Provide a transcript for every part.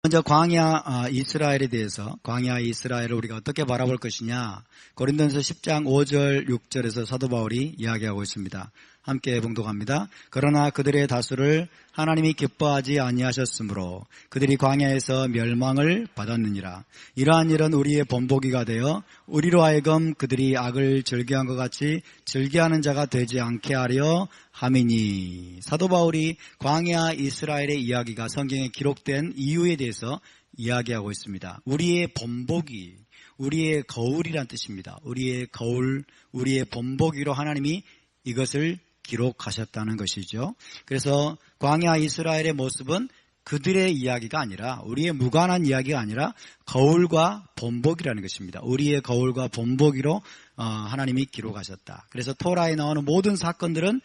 먼저 광야 이스라엘에 대해서 광야 이스라엘을 우리가 어떻게 바라볼 것이냐, 고린도전서 10장 5절 6절에서 사도 바울이 이야기하고 있습니다. 함께 봉독합니다. 그러나 그들의 다수를 하나님이 기뻐하지 아니하셨으므로 그들이 광야에서 멸망을 받았느니라. 이러한 일은 우리의 본보기가 되어 우리로 하여금 그들이 악을 즐겨한 것 같이 즐겨하는 자가 되지 않게 하려 함이니. 사도 바울이 광야 이스라엘의 이야기가 성경에 기록된 이유에 대해서 이야기하고 있습니다. 우리의 본보기, 우리의 거울이란 뜻입니다. 우리의 거울, 우리의 본보기로 하나님이 이것을 기록하셨다는 것이죠. 그래서 광야 이스라엘의 모습은 그들의 이야기가 아니라, 우리의 무관한 이야기가 아니라 거울과 본보기라는 것입니다. 우리의 거울과 본보기로 하나님이 기록하셨다. 그래서 토라에 나오는 모든 사건들은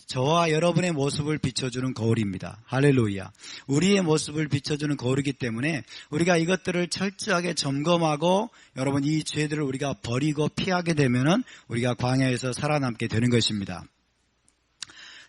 저와 여러분의 모습을 비춰주는 거울입니다. 할렐루야. 우리의 모습을 비춰주는 거울이기 때문에 우리가 이것들을 철저하게 점검하고, 여러분, 이 죄들을 우리가 버리고 피하게 되면은 우리가 광야에서 살아남게 되는 것입니다.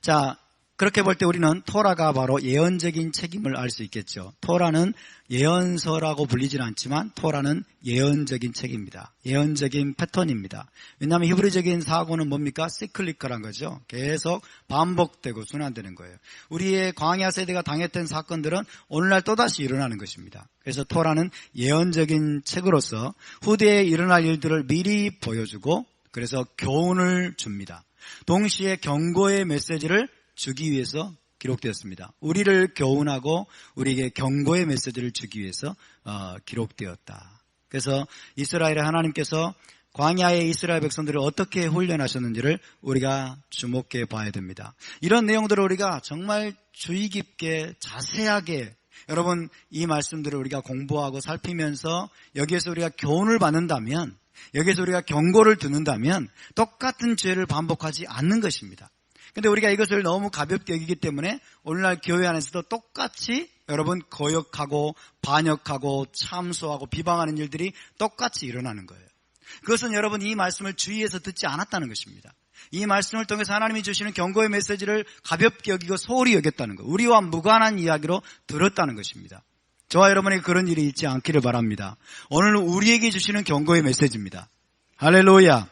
자, 그렇게 볼 때 우리는 토라가 바로 예언적인 책임을 알 수 있겠죠. 토라는 예언서라고 불리지는 않지만 토라는 예언적인 책입니다. 예언적인 패턴입니다. 왜냐하면 히브리적인 사고는 뭡니까? 시클리컬한 거죠. 계속 반복되고 순환되는 거예요. 우리의 광야 세대가 당했던 사건들은 오늘날 또다시 일어나는 것입니다. 그래서 토라는 예언적인 책으로서 후대에 일어날 일들을 미리 보여주고, 그래서 교훈을 줍니다. 동시에 경고의 메시지를 주기 위해서 기록되었습니다. 우리를 교훈하고 우리에게 경고의 메시지를 주기 위해서 기록되었다. 그래서 이스라엘의 하나님께서 광야의 이스라엘 백성들을 어떻게 훈련하셨는지를 우리가 주목해 봐야 됩니다. 이런 내용들을 우리가 정말 주의 깊게 자세하게, 여러분, 이 말씀들을 우리가 공부하고 살피면서 여기에서 우리가 교훈을 받는다면, 여기에서 우리가 경고를 듣는다면 똑같은 죄를 반복하지 않는 것입니다. 근데 우리가 이것을 너무 가볍게 여기기 때문에 오늘날 교회 안에서도 똑같이, 여러분, 거역하고 반역하고 참소하고 비방하는 일들이 똑같이 일어나는 거예요. 그것은 여러분 이 말씀을 주의해서 듣지 않았다는 것입니다. 이 말씀을 통해서 하나님이 주시는 경고의 메시지를 가볍게 여기고 소홀히 여겼다는 것, 우리와 무관한 이야기로 들었다는 것입니다. 저와 여러분에게 그런 일이 있지 않기를 바랍니다. 오늘 우리에게 주시는 경고의 메시지입니다. 할렐루야.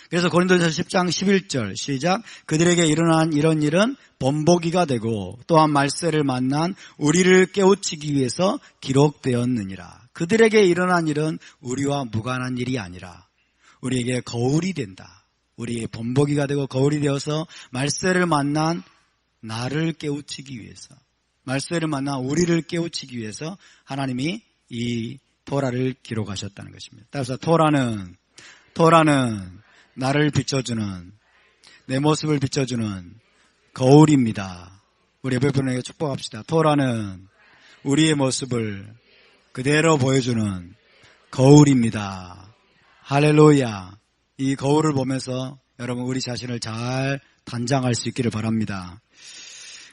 그래서 고린도전서 10장 11절 시작. 그들에게 일어난 이런 일은 본보기가 되고 또한 말세를 만난 우리를 깨우치기 위해서 기록되었느니라. 그들에게 일어난 일은 우리와 무관한 일이 아니라 우리에게 거울이 된다. 우리의 본보기가 되고 거울이 되어서 말세를 만난 나를 깨우치기 위해서, 말세를 만나 우리를 깨우치기 위해서 하나님이 이 토라를 기록하셨다는 것입니다. 따라서 토라는 나를 비춰주는, 내 모습을 비춰주는 거울입니다. 우리 예배분에게 축복합시다. 토라는 우리의 모습을 그대로 보여주는 거울입니다. 할렐루야. 이 거울을 보면서 여러분 우리 자신을 잘 단장할 수 있기를 바랍니다.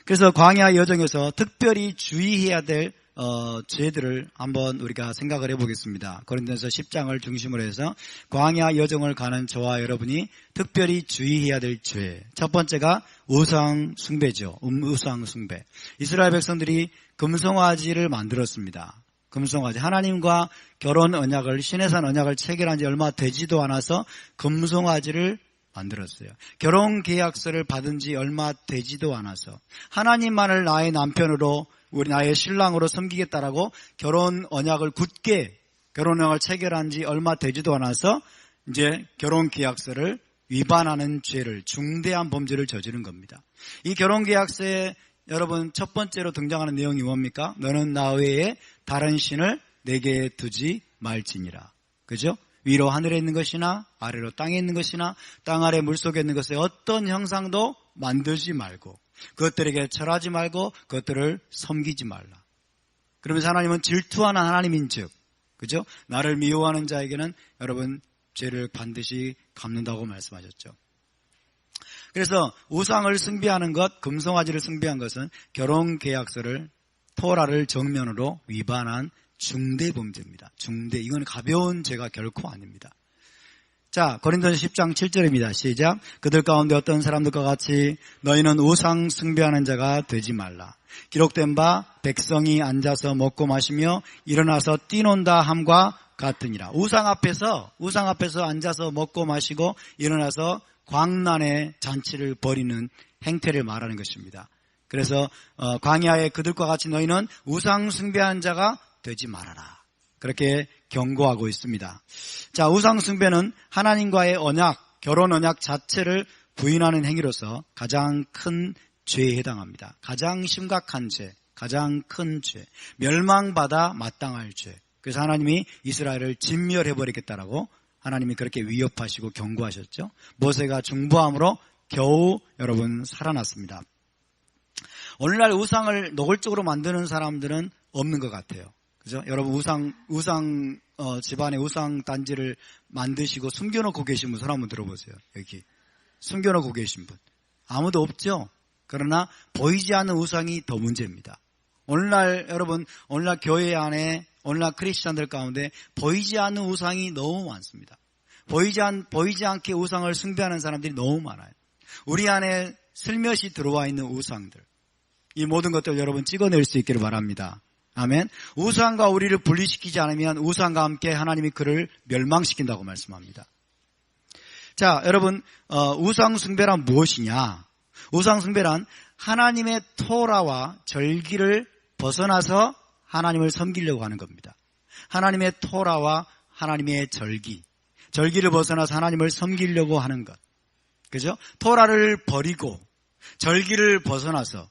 그래서 광야 여정에서 특별히 주의해야 될 죄들을 한번 우리가 생각을 해보겠습니다. 고린도전서 10장을 중심으로 해서 광야 여정을 가는 저와 여러분이 특별히 주의해야 될 죄. 첫 번째가 우상 숭배죠. 우상 숭배. 이스라엘 백성들이 금송아지를 만들었습니다. 금송아지. 하나님과 결혼 언약을, 시내산 언약을 체결한 지 얼마 되지도 않아서 금송아지를 만들었어요. 결혼 계약서를 받은 지 얼마 되지도 않아서 하나님만을 나의 남편으로, 우리 나의 신랑으로 섬기겠다라고 결혼 언약을 체결한 지 얼마 되지도 않아서 이제 결혼 계약서를 위반하는 죄를, 중대한 범죄를 저지른 겁니다. 이 결혼 계약서에 여러분 첫 번째로 등장하는 내용이 뭡니까? 너는 나 외에 다른 신을 내게 두지 말지니라. 그죠? 위로 하늘에 있는 것이나 아래로 땅에 있는 것이나 땅 아래 물속에 있는 것의 어떤 형상도 만들지 말고 그것들에게 절하지 말고 그것들을 섬기지 말라. 그러면서 하나님은 질투하는 하나님인즉, 그죠? 나를 미워하는 자에게는 여러분 죄를 반드시 갚는다고 말씀하셨죠. 그래서 우상을 숭배하는 것, 금송아지를 숭배한 것은 결혼계약서를, 토라를 정면으로 위반한 중대 범죄입니다. 중대. 이건 가벼운 죄가 결코 아닙니다. 자, 고린도전서 10장 7절입니다. 시작. 그들 가운데 어떤 사람들과 같이 너희는 우상 숭배하는 자가 되지 말라. 기록된 바 백성이 앉아서 먹고 마시며 일어나서 뛰논다 함과 같으니라. 우상 앞에서 앉아서 먹고 마시고 일어나서 광란의 잔치를 벌이는 행태를 말하는 것입니다. 그래서 광야에 그들과 같이 너희는 우상 숭배하는 자가 되지 말아라. 그렇게 경고하고 있습니다. 자, 우상 숭배는 하나님과의 언약, 결혼 언약 자체를 부인하는 행위로서 가장 큰 죄에 해당합니다. 가장 심각한 죄, 가장 큰 죄, 멸망받아 마땅할 죄. 그래서 하나님이 이스라엘을 진멸해버리겠다라고 하나님이 그렇게 위협하시고 경고하셨죠. 모세가 중보함으로 겨우 여러분 살아났습니다. 오늘날 우상을 노골적으로 만드는 사람들은 없는 것 같아요. 그죠? 여러분 집안에 우상 단지를 만드시고 숨겨놓고 계신 분 손 한번 들어보세요. 여기 숨겨놓고 계신 분 아무도 없죠. 그러나 보이지 않는 우상이 더 문제입니다. 오늘날 교회 안에 오늘날 크리스찬들 가운데 보이지 않는 우상이 너무 많습니다. 보이지 않게 우상을 숭배하는 사람들이 너무 많아요. 우리 안에 슬며시 들어와 있는 우상들, 이 모든 것들 여러분 찍어낼 수 있기를 바랍니다. 아멘. 우상과 우리를 분리시키지 않으면 우상과 함께 하나님이 그를 멸망시킨다고 말씀합니다. 자, 여러분 우상 숭배란 무엇이냐? 우상 숭배란 하나님의 토라와 절기를 벗어나서 하나님을 섬기려고 하는 겁니다. 하나님의 토라와 하나님의 절기를 벗어나서 하나님을 섬기려고 하는 것. 그죠? 토라를 버리고 절기를 벗어나서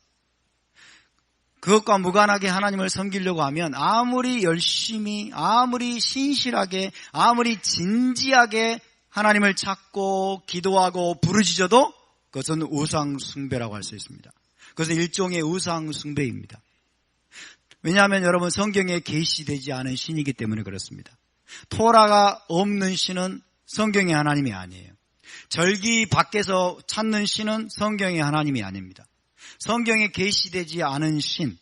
그것과 무관하게 하나님을 섬기려고 하면 아무리 열심히, 아무리 신실하게, 아무리 진지하게 하나님을 찾고 기도하고 부르짖어도 그것은 우상 숭배라고 할 수 있습니다. 그것은 일종의 우상 숭배입니다. 왜냐하면 여러분 성경에 계시되지 않은 신이기 때문에 그렇습니다. 토라가 없는 신은 성경의 하나님이 아니에요. 절기 밖에서 찾는 신은 성경의 하나님이 아닙니다. 성경에 계시되지 않은 신,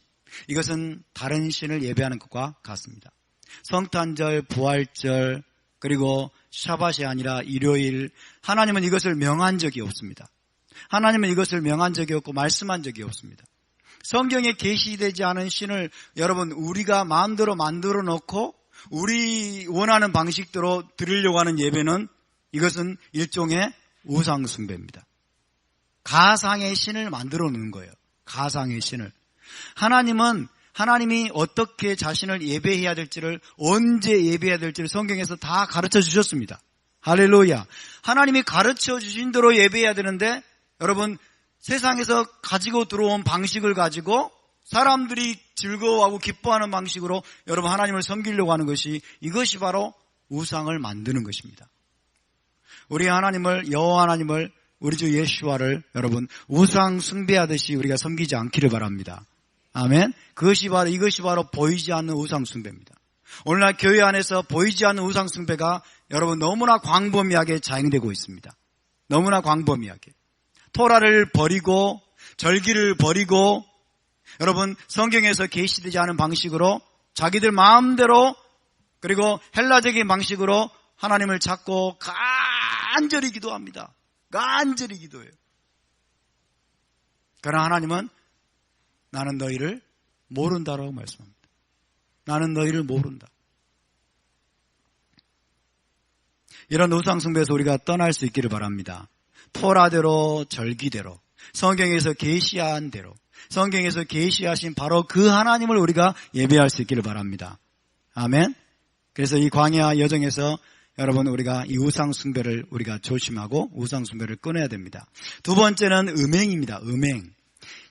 이것은 다른 신을 예배하는 것과 같습니다. 성탄절, 부활절, 그리고 샤밧이 아니라 일요일, 하나님은 이것을 명한 적이 없습니다. 하나님은 이것을 명한 적이 없고 말씀한 적이 없습니다. 성경에 계시되지 않은 신을 여러분 우리가 마음대로 만들어 놓고 우리 원하는 방식대로 드리려고 하는 예배는 이것은 일종의 우상 숭배입니다. 가상의 신을 만들어 놓는 거예요. 가상의 신을. 하나님이 어떻게 자신을 예배해야 될지를, 언제 예배해야 될지를 성경에서 다 가르쳐 주셨습니다. 할렐루야. 하나님이 가르쳐 주신 대로 예배해야 되는데 여러분 세상에서 가지고 들어온 방식을 가지고 사람들이 즐거워하고 기뻐하는 방식으로 여러분 하나님을 섬기려고 하는 것이, 이것이 바로 우상을 만드는 것입니다. 우리 하나님을, 여호와 하나님을, 우리 주 예수와를 여러분 우상 숭배하듯이 우리가 섬기지 않기를 바랍니다. 아멘. 이것이 바로 보이지 않는 우상 숭배입니다. 오늘날 교회 안에서 보이지 않는 우상 숭배가 여러분 너무나 광범위하게 자행되고 있습니다. 너무나 광범위하게. 토라를 버리고 절기를 버리고 여러분 성경에서 계시되지 않은 방식으로 자기들 마음대로, 그리고 헬라적인 방식으로 하나님을 찾고 간절히 기도합니다. 간절히 기도해요. 그러나 하나님은 나는 너희를 모른다라고 말씀합니다. 나는 너희를 모른다. 이런 우상 숭배에서 우리가 떠날 수 있기를 바랍니다. 토라대로, 절기대로, 성경에서 계시한 대로, 성경에서 계시하신 바로 그 하나님을 우리가 예배할 수 있기를 바랍니다. 아멘. 그래서 이 광야 여정에서 여러분 우리가 이 우상 숭배를 우리가 조심하고 우상 숭배를 끊어야 됩니다. 두 번째는 음행입니다. 음행.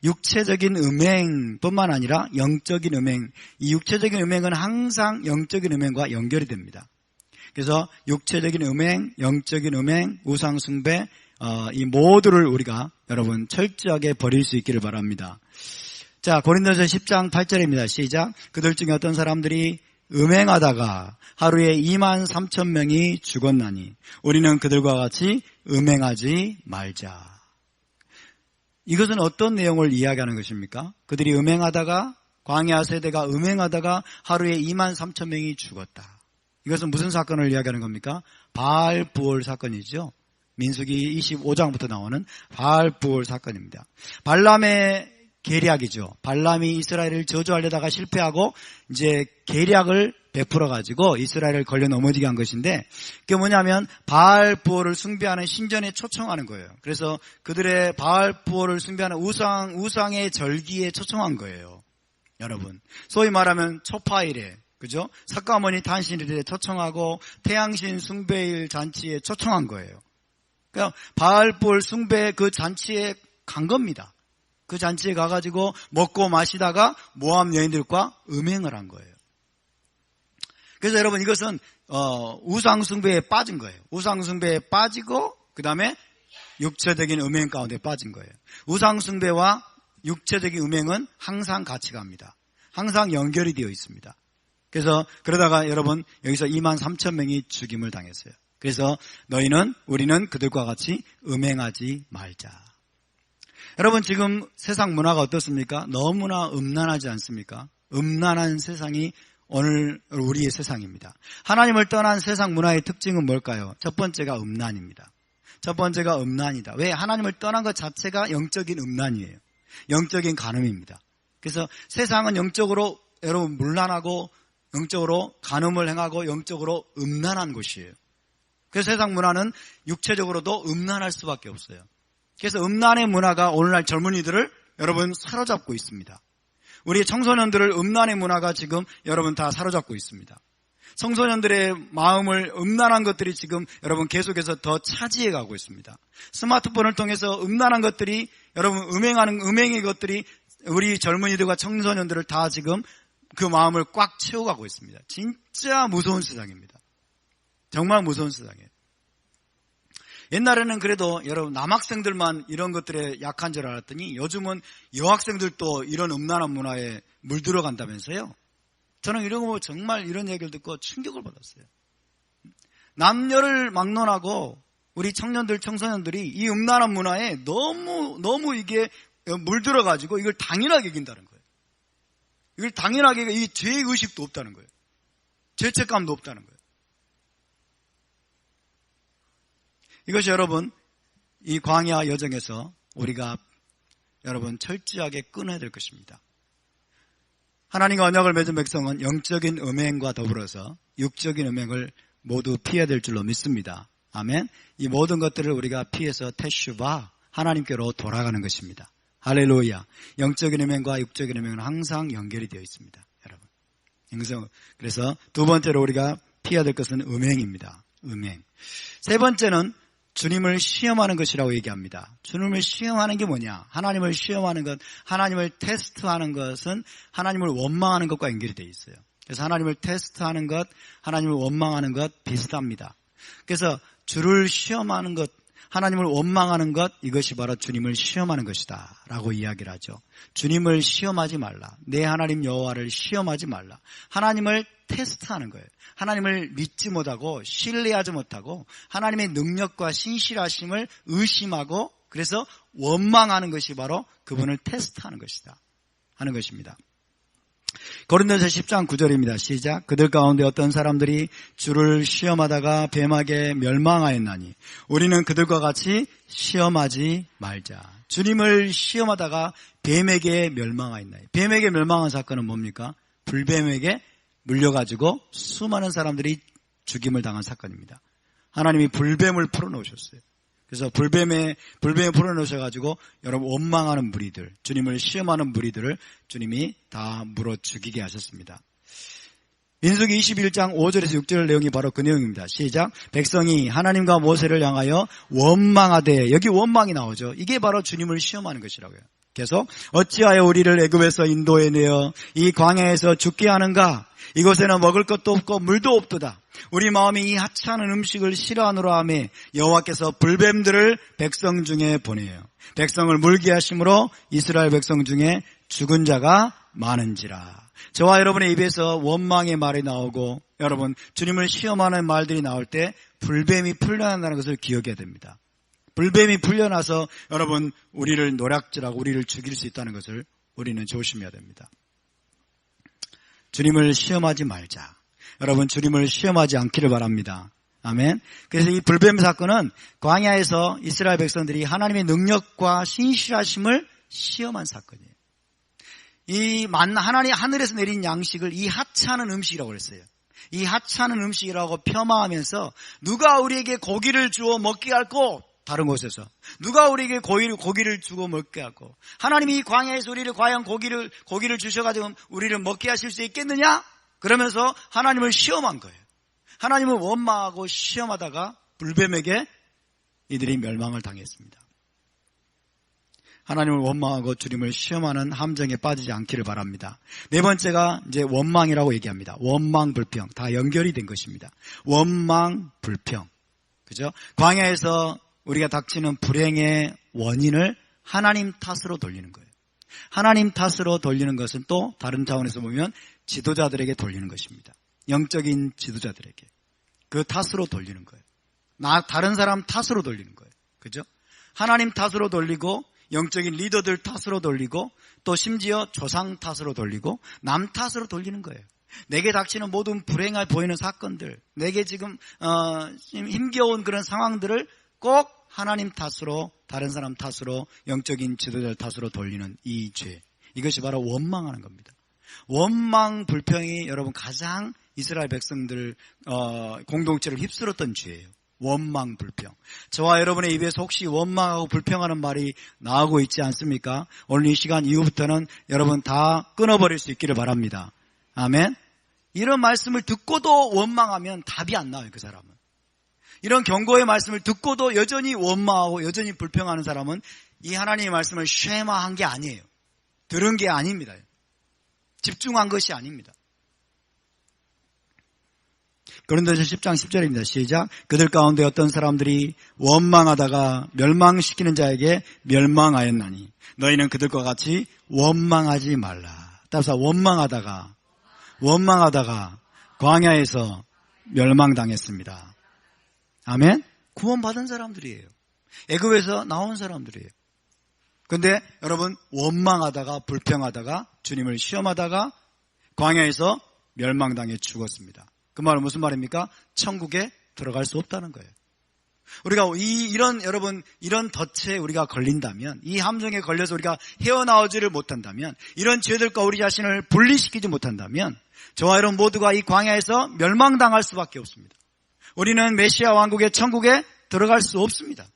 육체적인 음행뿐만 아니라 영적인 음행. 이 육체적인 음행은 항상 영적인 음행과 연결이 됩니다. 그래서 육체적인 음행, 영적인 음행, 우상 숭배, 이 모두를 우리가 여러분 철저하게 버릴 수 있기를 바랍니다. 자, 고린도전서 10장 8절입니다. 시작. 그들 중에 어떤 사람들이 음행하다가 하루에 23,000명이 죽었나니 우리는 그들과 같이 음행하지 말자. 이것은 어떤 내용을 이야기하는 것입니까? 그들이 음행하다가, 광야 세대가 음행하다가 하루에 23,000명이 죽었다. 이것은 무슨 사건을 이야기하는 겁니까? 바알 부올 사건이죠. 민수기 25장부터 나오는 바알 부올 사건입니다. 발람의 계략이죠. 발람이 이스라엘을 저주하려다가 실패하고 이제 계략을 베풀어 가지고 이스라엘을 걸려 넘어지게 한 것인데, 그게 뭐냐면 바알 부올을 숭배하는 신전에 초청하는 거예요. 그래서 그들의 바알 부올을 숭배하는 우상의 절기에 초청한 거예요. 여러분, 소위 말하면 초파일에, 그죠? 석가모니 탄신일에 초청하고 태양신 숭배일 잔치에 초청한 거예요. 그러니까 바알 부올 숭배 그 잔치에 간 겁니다. 그 잔치에 가가지고 먹고 마시다가 모압 여인들과 음행을 한 거예요. 그래서 여러분, 이것은 우상숭배에 빠진 거예요. 우상숭배에 빠지고 그 다음에 육체적인 음행 가운데 빠진 거예요. 우상숭배와 육체적인 음행은 항상 같이 갑니다. 항상 연결이 되어 있습니다. 그래서 그러다가 여러분, 여기서 23,000명이 죽임을 당했어요. 그래서 우리는 그들과 같이 음행하지 말자. 여러분, 지금 세상 문화가 어떻습니까? 너무나 음란하지 않습니까? 음란한 세상이 오늘 우리의 세상입니다. 하나님을 떠난 세상 문화의 특징은 뭘까요? 첫 번째가 음란입니다. 첫 번째가 음란이다. 왜? 하나님을 떠난 것 자체가 영적인 음란이에요. 영적인 간음입니다. 그래서 세상은 영적으로 여러분 문란하고 영적으로 간음을 행하고 영적으로 음란한 곳이에요. 그래서 세상 문화는 육체적으로도 음란할 수밖에 없어요. 그래서 음란의 문화가 오늘날 젊은이들을 여러분 사로잡고 있습니다. 우리 청소년들을 음란의 문화가 지금 여러분 다 사로잡고 있습니다. 청소년들의 마음을 음란한 것들이 지금 여러분 계속해서 더 차지해 가고 있습니다. 스마트폰을 통해서 음란한 것들이 여러분 음행의 것들이 우리 젊은이들과 청소년들을 다 지금 그 마음을 꽉 채워가고 있습니다. 진짜 무서운 세상입니다. 정말 무서운 세상이에요. 옛날에는 그래도 여러분 남학생들만 이런 것들에 약한 줄 알았더니 요즘은 여학생들도 이런 음란한 문화에 물들어간다면서요. 저는 이런 거 보고 정말 이런 얘기를 듣고 충격을 받았어요. 남녀를 막론하고 우리 청소년들이 이 음란한 문화에 너무 이게 물들어가지고 이걸 당연하게 여긴다는 거예요. 이걸 당연하게, 이 죄의식도 없다는 거예요. 죄책감도 없다는 거예요. 이것이 여러분, 이 광야 여정에서 우리가 여러분 철저하게 끊어야 될 것입니다. 하나님과 언약을 맺은 백성은 영적인 음행과 더불어서 육적인 음행을 모두 피해야 될 줄로 믿습니다. 아멘. 이 모든 것들을 우리가 피해서 테슈바, 하나님께로 돌아가는 것입니다. 할렐루야. 영적인 음행과 육적인 음행은 항상 연결이 되어 있습니다. 여러분. 그래서 두 번째로 우리가 피해야 될 것은 음행입니다. 음행. 세 번째는 주님을 시험하는 것이라고 얘기합니다. 주님을 시험하는 게 뭐냐? 하나님을 시험하는 것, 하나님을 테스트하는 것은 하나님을 원망하는 것과 연결이 되어 있어요. 그래서 하나님을 테스트하는 것, 하나님을 원망하는 것 비슷합니다. 그래서 주를 시험하는 것, 하나님을 원망하는 것, 이것이 바로 주님을 시험하는 것이다 라고 이야기를 하죠. 주님을 시험하지 말라. 내 하나님 여호와를 시험하지 말라. 하나님을 테스트하는 거예요. 하나님을 믿지 못하고 신뢰하지 못하고 하나님의 능력과 신실하심을 의심하고 그래서 원망하는 것이 바로 그분을 테스트하는 것이다 하는 것입니다. 고린도서 10장 9절입니다. 시작. 그들 가운데 어떤 사람들이 주를 시험하다가 뱀에게 멸망하였나니 우리는 그들과 같이 시험하지 말자. 주님을 시험하다가 뱀에게 멸망하였나니, 뱀에게 멸망한 사건은 뭡니까? 불뱀에게 물려가지고 수많은 사람들이 죽임을 당한 사건입니다. 하나님이 불뱀을 풀어놓으셨어요. 그래서 불뱀에 풀어놓으셔가지고 여러분 원망하는 무리들, 주님을 시험하는 무리들을 주님이 다 물어 죽이게 하셨습니다. 민수기 21장 5절에서 6절 내용이 바로 그 내용입니다. 시작. 백성이 하나님과 모세를 향하여 원망하되, 여기 원망이 나오죠. 이게 바로 주님을 시험하는 것이라고요. 계속 어찌하여 우리를 애굽에서 인도해 내어 이 광야에서 죽게 하는가? 이곳에는 먹을 것도 없고 물도 없도다. 우리 마음이 이 하찮은 음식을 싫어하노라 하며 여호와께서 불뱀들을 백성 중에 보내요. 백성을 물게 하심으로 이스라엘 백성 중에 죽은 자가 많은지라. 저와 여러분의 입에서 원망의 말이 나오고 여러분 주님을 시험하는 말들이 나올 때 불뱀이 풀려난다는 것을 기억해야 됩니다. 불뱀이 풀려나서 여러분 우리를 노략질하고 우리를 죽일 수 있다는 것을 우리는 조심해야 됩니다. 주님을 시험하지 말자. 여러분 주님을 시험하지 않기를 바랍니다. 아멘. 그래서 이 불뱀 사건은 광야에서 이스라엘 백성들이 하나님의 능력과 신실하심을 시험한 사건이에요. 이 하나님 하늘에서 내린 양식을 이 하찮은 음식이라고 그랬어요. 이 하찮은 음식이라고 폄하하면서 누가 우리에게 고기를 주어 먹게 할꼬? 다른 곳에서 누가 우리에게 고기를 주고 먹게 할꼬? 하나님이 이 광야에서 우리를 과연 고기를 주셔가지고 우리를 먹게 하실 수 있겠느냐? 그러면서 하나님을 시험한 거예요. 하나님을 원망하고 시험하다가 불뱀에게 이들이 멸망을 당했습니다. 하나님을 원망하고 주님을 시험하는 함정에 빠지지 않기를 바랍니다. 네 번째가 이제 원망이라고 얘기합니다. 원망, 불평. 다 연결이 된 것입니다. 원망, 불평. 그죠? 광야에서 우리가 닥치는 불행의 원인을 하나님 탓으로 돌리는 거예요. 하나님 탓으로 돌리는 것은 또 다른 차원에서 보면 지도자들에게 돌리는 것입니다. 영적인 지도자들에게. 그 탓으로 돌리는 거예요. 다른 사람 탓으로 돌리는 거예요. 그죠? 하나님 탓으로 돌리고 영적인 리더들 탓으로 돌리고 또 심지어 조상 탓으로 돌리고 남 탓으로 돌리는 거예요. 내게 닥치는 모든 불행해 보이는 사건들, 내게 지금 힘겨운 그런 상황들을 꼭 하나님 탓으로, 다른 사람 탓으로, 영적인 지도자 탓으로 돌리는 이 죄. 이것이 바로 원망하는 겁니다. 원망, 불평이 여러분 가장 이스라엘 백성들 공동체를 휩쓸었던 죄예요. 원망, 불평. 저와 여러분의 입에서 혹시 원망하고 불평하는 말이 나오고 있지 않습니까? 오늘 이 시간 이후부터는 여러분 다 끊어버릴 수 있기를 바랍니다. 아멘. 이런 말씀을 듣고도 원망하면 답이 안 나와요, 그 사람은. 이런 경고의 말씀을 듣고도 여전히 원망하고 여전히 불평하는 사람은 이 하나님의 말씀을 쉐마한 게 아니에요. 들은 게 아닙니다. 집중한 것이 아닙니다. 고린도전서 10장 10절입니다. 시작. 그들 가운데 어떤 사람들이 원망하다가 멸망시키는 자에게 멸망하였나니 너희는 그들과 같이 원망하지 말라. 따라서 원망하다가 광야에서 멸망당했습니다. 아멘. 구원받은 사람들이에요. 애굽에서 나온 사람들이에요. 그런데 여러분 원망하다가 불평하다가 주님을 시험하다가 광야에서 멸망당해 죽었습니다. 그 말은 무슨 말입니까? 천국에 들어갈 수 없다는 거예요. 우리가 이런 덫에 우리가 걸린다면, 이 함정에 걸려서 우리가 헤어나오지를 못한다면, 이런 죄들과 우리 자신을 분리시키지 못한다면, 저와 여러분 모두가 이 광야에서 멸망당할 수밖에 없습니다. 우리는 메시아 왕국의 천국에 들어갈 수 없습니다.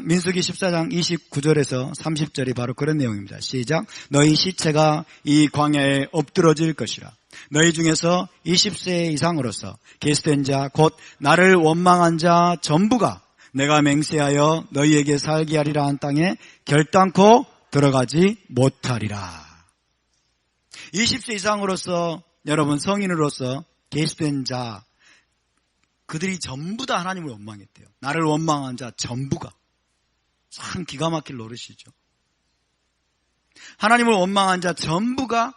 민수기 14장 29절에서 30절이 바로 그런 내용입니다. 시작. 너희 시체가 이 광야에 엎드러질 것이라. 너희 중에서 20세 이상으로서 계수된 자 곧 나를 원망한 자 전부가 내가 맹세하여 너희에게 살게 하리라 한 땅에 결단코 들어가지 못하리라. 20세 이상으로서 여러분 성인으로서 계수된 자 그들이 전부 다 하나님을 원망했대요. 나를 원망한 자 전부가. 참 기가 막힐 노릇이죠. 하나님을 원망한 자 전부가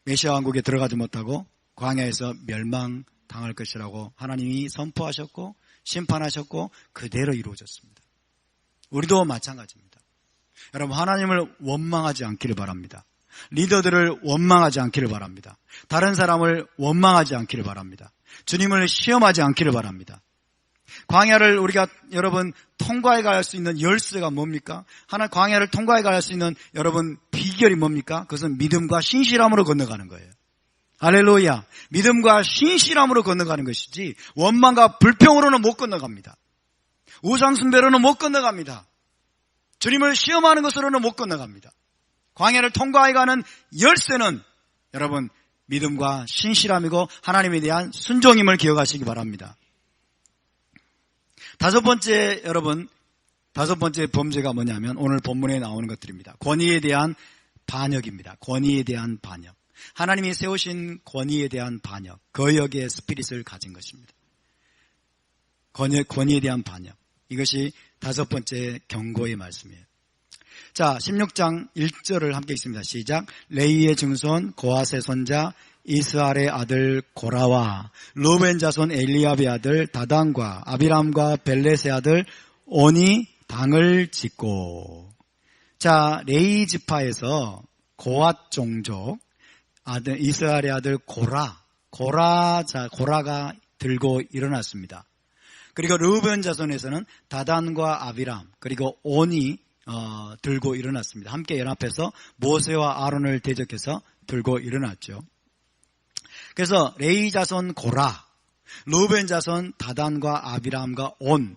메시아 왕국에 들어가지 못하고 광야에서 멸망당할 것이라고 하나님이 선포하셨고 심판하셨고 그대로 이루어졌습니다. 우리도 마찬가지입니다. 여러분 하나님을 원망하지 않기를 바랍니다. 리더들을 원망하지 않기를 바랍니다. 다른 사람을 원망하지 않기를 바랍니다. 주님을 시험하지 않기를 바랍니다. 광야를 우리가 여러분 통과해 갈 수 있는 열쇠가 뭡니까? 광야를 통과해 갈 수 있는 여러분 비결이 뭡니까? 그것은 믿음과 신실함으로 건너가는 거예요. 할렐루야. 믿음과 신실함으로 건너가는 것이지 원망과 불평으로는 못 건너갑니다. 우상숭배로는 못 건너갑니다. 주님을 시험하는 것으로는 못 건너갑니다. 광야를 통과해 가는 열쇠는 여러분 믿음과 신실함이고 하나님에 대한 순종임을 기억하시기 바랍니다. 다섯 번째 범죄가 뭐냐면 오늘 본문에 나오는 것들입니다. 권위에 대한 반역입니다. 권위에 대한 반역. 하나님이 세우신 권위에 대한 반역, 거역의 스피릿을 가진 것입니다. 권위에 대한 반역. 이것이 다섯 번째 경고의 말씀이에요. 자, 16장 1절을 함께 읽습니다. 시작. 레위의 증손 고핫의 손자 이스할의 아들 고라와 루벤 자손 엘리압의 아들 다단과 아비람과 벨렛의 아들 온이 당을 짓고. 자, 레위 지파에서 고핫 종족 이스라엘의 아들 고라가 들고 일어났습니다. 그리고 르우벤 자손에서는 다단과 아비람 그리고 온이 들고 일어났습니다. 함께 연합해서 모세와 아론을 대적해서 들고 일어났죠. 그래서 레위 자손 고라, 르우벤 자손 다단과 아비람과 온,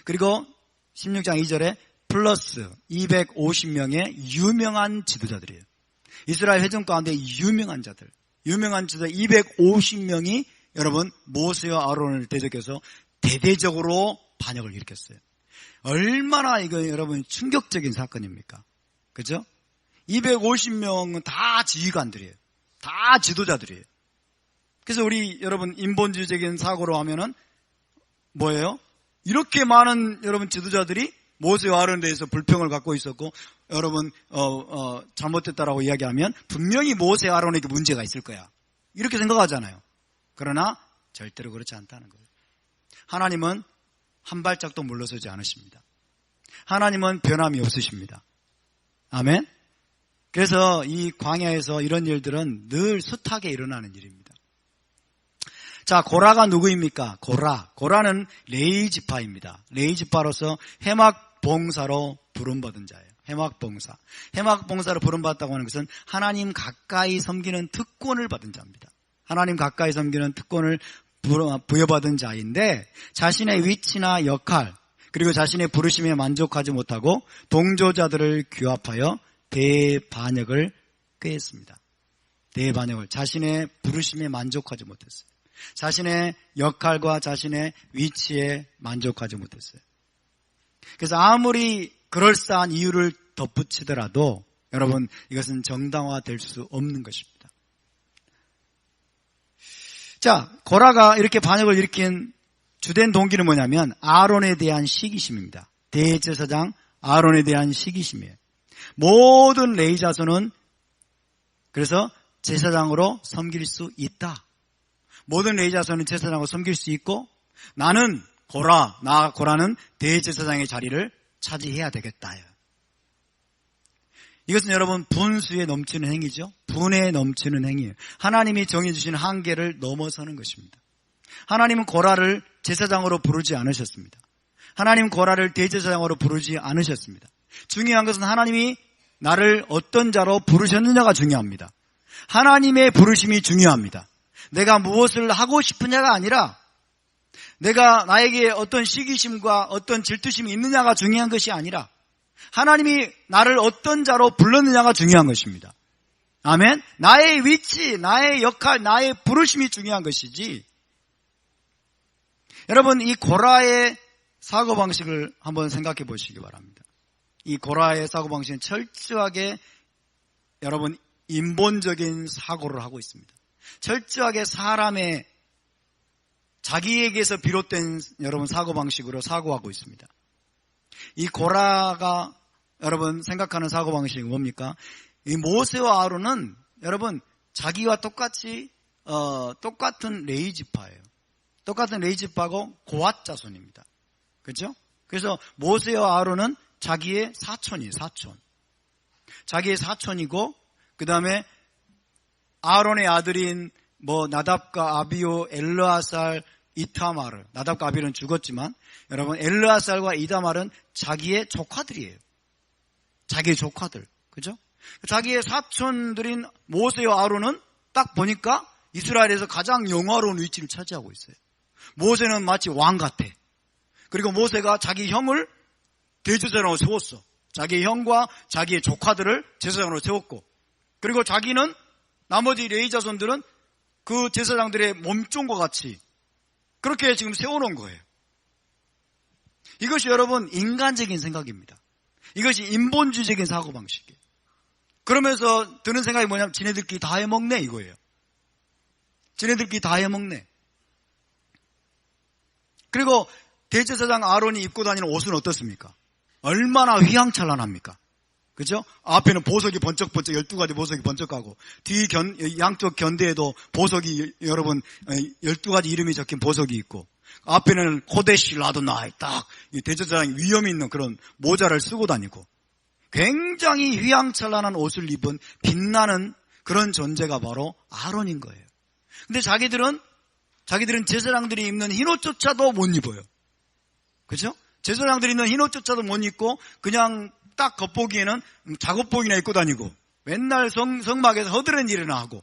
그리고 16장 2절에 플러스 250명의 유명한 지도자들이에요. 이스라엘 회중 가운데 유명한 지도자 250명이 여러분 모세와 아론을 대적해서 대대적으로 반역을 일으켰어요. 얼마나 이거 여러분 충격적인 사건입니까? 그죠? 250명은 다 지휘관들이에요. 다 지도자들이에요. 그래서 우리 여러분 인본주의적인 사고로 하면은 뭐예요? 이렇게 많은 여러분 지도자들이 모세와 아론에 대해서 불평을 갖고 있었고 여러분 잘못됐다라고 이야기하면 분명히 모세와 아론에게 문제가 있을 거야. 이렇게 생각하잖아요. 그러나 절대로 그렇지 않다는 거예요. 하나님은 한 발짝도 물러서지 않으십니다. 하나님은 변함이 없으십니다. 아멘? 그래서 이 광야에서 이런 일들은 늘 숱하게 일어나는 일입니다. 자, 고라가 누구입니까? 고라는 레위 지파입니다. 레위 지파로서 해막봉사로 부름받은 자예요. 해막봉사로 부름받았다고 하는 것은 하나님 가까이 섬기는 특권을 받은 자입니다. 하나님 가까이 섬기는 특권을 부여받은 자인데 자신의 위치나 역할 그리고 자신의 부르심에 만족하지 못하고 동조자들을 규합하여 대반역을 꾀했습니다. 자신의 부르심에 만족하지 못했어요. 자신의 역할과 자신의 위치에 만족하지 못했어요. 그래서 아무리 그럴싸한 이유를 덧붙이더라도 여러분 이것은 정당화될 수 없는 것입니다. 자, 고라가 이렇게 반역을 일으킨 주된 동기는 뭐냐면 아론에 대한 시기심입니다. 대제사장 아론에 대한 시기심이에요. 모든 레위 자손은 그래서 제사장으로 섬길 수 있다. 모든 레위 자손은 제사장으로 섬길 수 있고 나는 고라는 대제사장의 자리를 차지해야 되겠다. 이것은 여러분 분수에 넘치는 행위죠. 분에 넘치는 행위예요. 하나님이 정해주신 한계를 넘어서는 것입니다. 하나님은 고라를 제사장으로 부르지 않으셨습니다. 하나님은 고라를 대제사장으로 부르지 않으셨습니다. 중요한 것은 하나님이 나를 어떤 자로 부르셨느냐가 중요합니다. 하나님의 부르심이 중요합니다. 내가 무엇을 하고 싶으냐가 아니라 나에게 어떤 시기심과 어떤 질투심이 있느냐가 중요한 것이 아니라 하나님이 나를 어떤 자로 불렀느냐가 중요한 것입니다. 아멘? 나의 위치, 나의 역할, 나의 부르심이 중요한 것이지. 여러분 이 고라의 사고방식을 한번 생각해 보시기 바랍니다. 이 고라의 사고방식은 철저하게 여러분 인본적인 사고를 하고 있습니다. 철저하게 사람의 자기에게서 비롯된 여러분 사고방식으로 사고하고 있습니다. 이 고라가 여러분 생각하는 사고방식이 뭡니까? 이 모세와 아론은 여러분 자기와 똑같은 레위 지파예요. 똑같은 레위 지파고 고앗 자손입니다. 그렇죠? 그래서 모세와 아론은 자기의 사촌이에요. 자기의 사촌이고 그 다음에 아론의 아들인 나답과 아비오, 엘르아살, 이타마르. 나답과 아비는 죽었지만 여러분 엘르아살과 이타마르는 자기의 조카들이에요. 자기의 조카들. 그죠? 자기의 사촌들인 모세와 아론은 딱 보니까 이스라엘에서 가장 영화로운 위치를 차지하고 있어요. 모세는 마치 왕 같아. 그리고 모세가 자기 형을 대제사장으로 세웠어. 자기 형과 자기의 조카들을 제사장으로 세웠고 그리고 자기는 나머지 레위 자손들은 그 제사장들의 몸종과 같이 그렇게 지금 세워놓은 거예요. 이것이 여러분 인간적인 생각입니다. 이것이 인본주의적인 사고방식이에요. 그러면서 드는 생각이 뭐냐면 지네들끼리 다 해먹네 이거예요. 지네들끼리 다 해먹네. 그리고 대제사장 아론이 입고 다니는 옷은 어떻습니까? 얼마나 휘황찬란합니까? 그죠? 앞에는 보석이 번쩍번쩍 12가지 보석이 번쩍하고 뒤 양쪽 견대에도 보석이 여러분 12가지 이름이 적힌 보석이 있고 앞에는 코데시 라도나이 딱 대제사장이 위험 있는 그런 모자를 쓰고 다니고 굉장히 휘황찬란한 옷을 입은 빛나는 그런 존재가 바로 아론인 거예요. 근데 자기들은 제사장들이 입는 흰옷조차도 못 입어요. 그렇죠? 제사장들이 입는 흰옷조차도 못 입고 그냥 딱 겉보기에는 작업복이나 입고 다니고 맨날 성막에서 허드렛 일이나 하고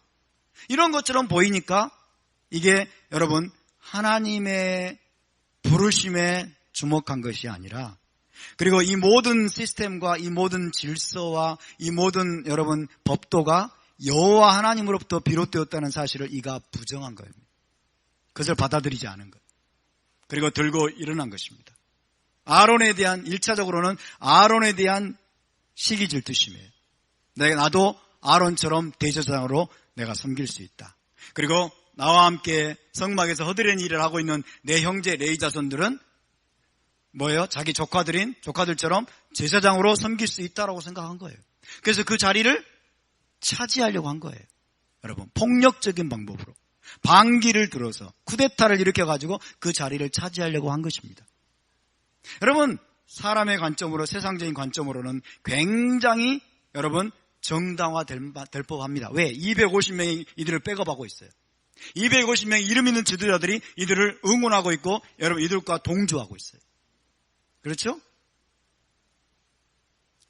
이런 것처럼 보이니까 이게 여러분 하나님의 부르심에 주목한 것이 아니라, 그리고 이 모든 시스템과 이 모든 질서와 이 모든 여러분 법도가 여호와 하나님으로부터 비롯되었다는 사실을 이가 부정한 거예요. 그것을 받아들이지 않은 거예요. 그리고 들고 일어난 것입니다. 아론에 대한 1차적으로는 아론에 대한 시기 질투심이에요. 나도 아론처럼 대제사장으로 내가 섬길 수 있다. 그리고 나와 함께 성막에서 허드렛 일을 하고 있는 내 형제 레위 자손들은 뭐예요? 자기 조카들처럼 제사장으로 섬길 수 있다라고 생각한 거예요. 그래서 그 자리를 차지하려고 한 거예요. 여러분, 폭력적인 방법으로 반기를 들어서 쿠데타를 일으켜가지고 그 자리를 차지하려고 한 것입니다. 여러분, 사람의 관점으로, 세상적인 관점으로는 굉장히 여러분 정당화될 법합니다. 왜? 250명이 이들을 백업하고 있어요. 250명의 이름 있는 지도자들이 이들을 응원하고 있고 여러분 이들과 동조하고 있어요. 그렇죠?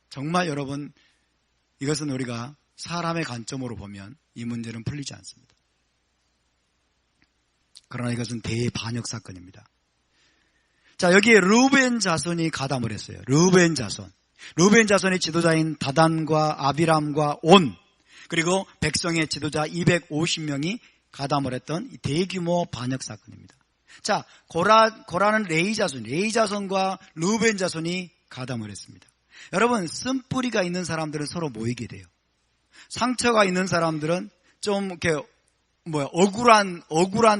정말 여러분, 이것은 우리가 사람의 관점으로 보면 이 문제는 풀리지 않습니다. 그러나 이것은 대반역 사건입니다. 자, 여기에 르우벤 자손이 가담을 했어요. 르우벤 자손의 지도자인 다단과 아비람과 온, 그리고 백성의 지도자 250명이 가담을 했던 대규모 반역 사건입니다. 자, 고라는 레위 자손과 르우벤 자손이 가담을 했습니다. 여러분, 쓴뿌리가 있는 사람들은 서로 모이게 돼요. 상처가 있는 사람들은 좀 이렇게 억울한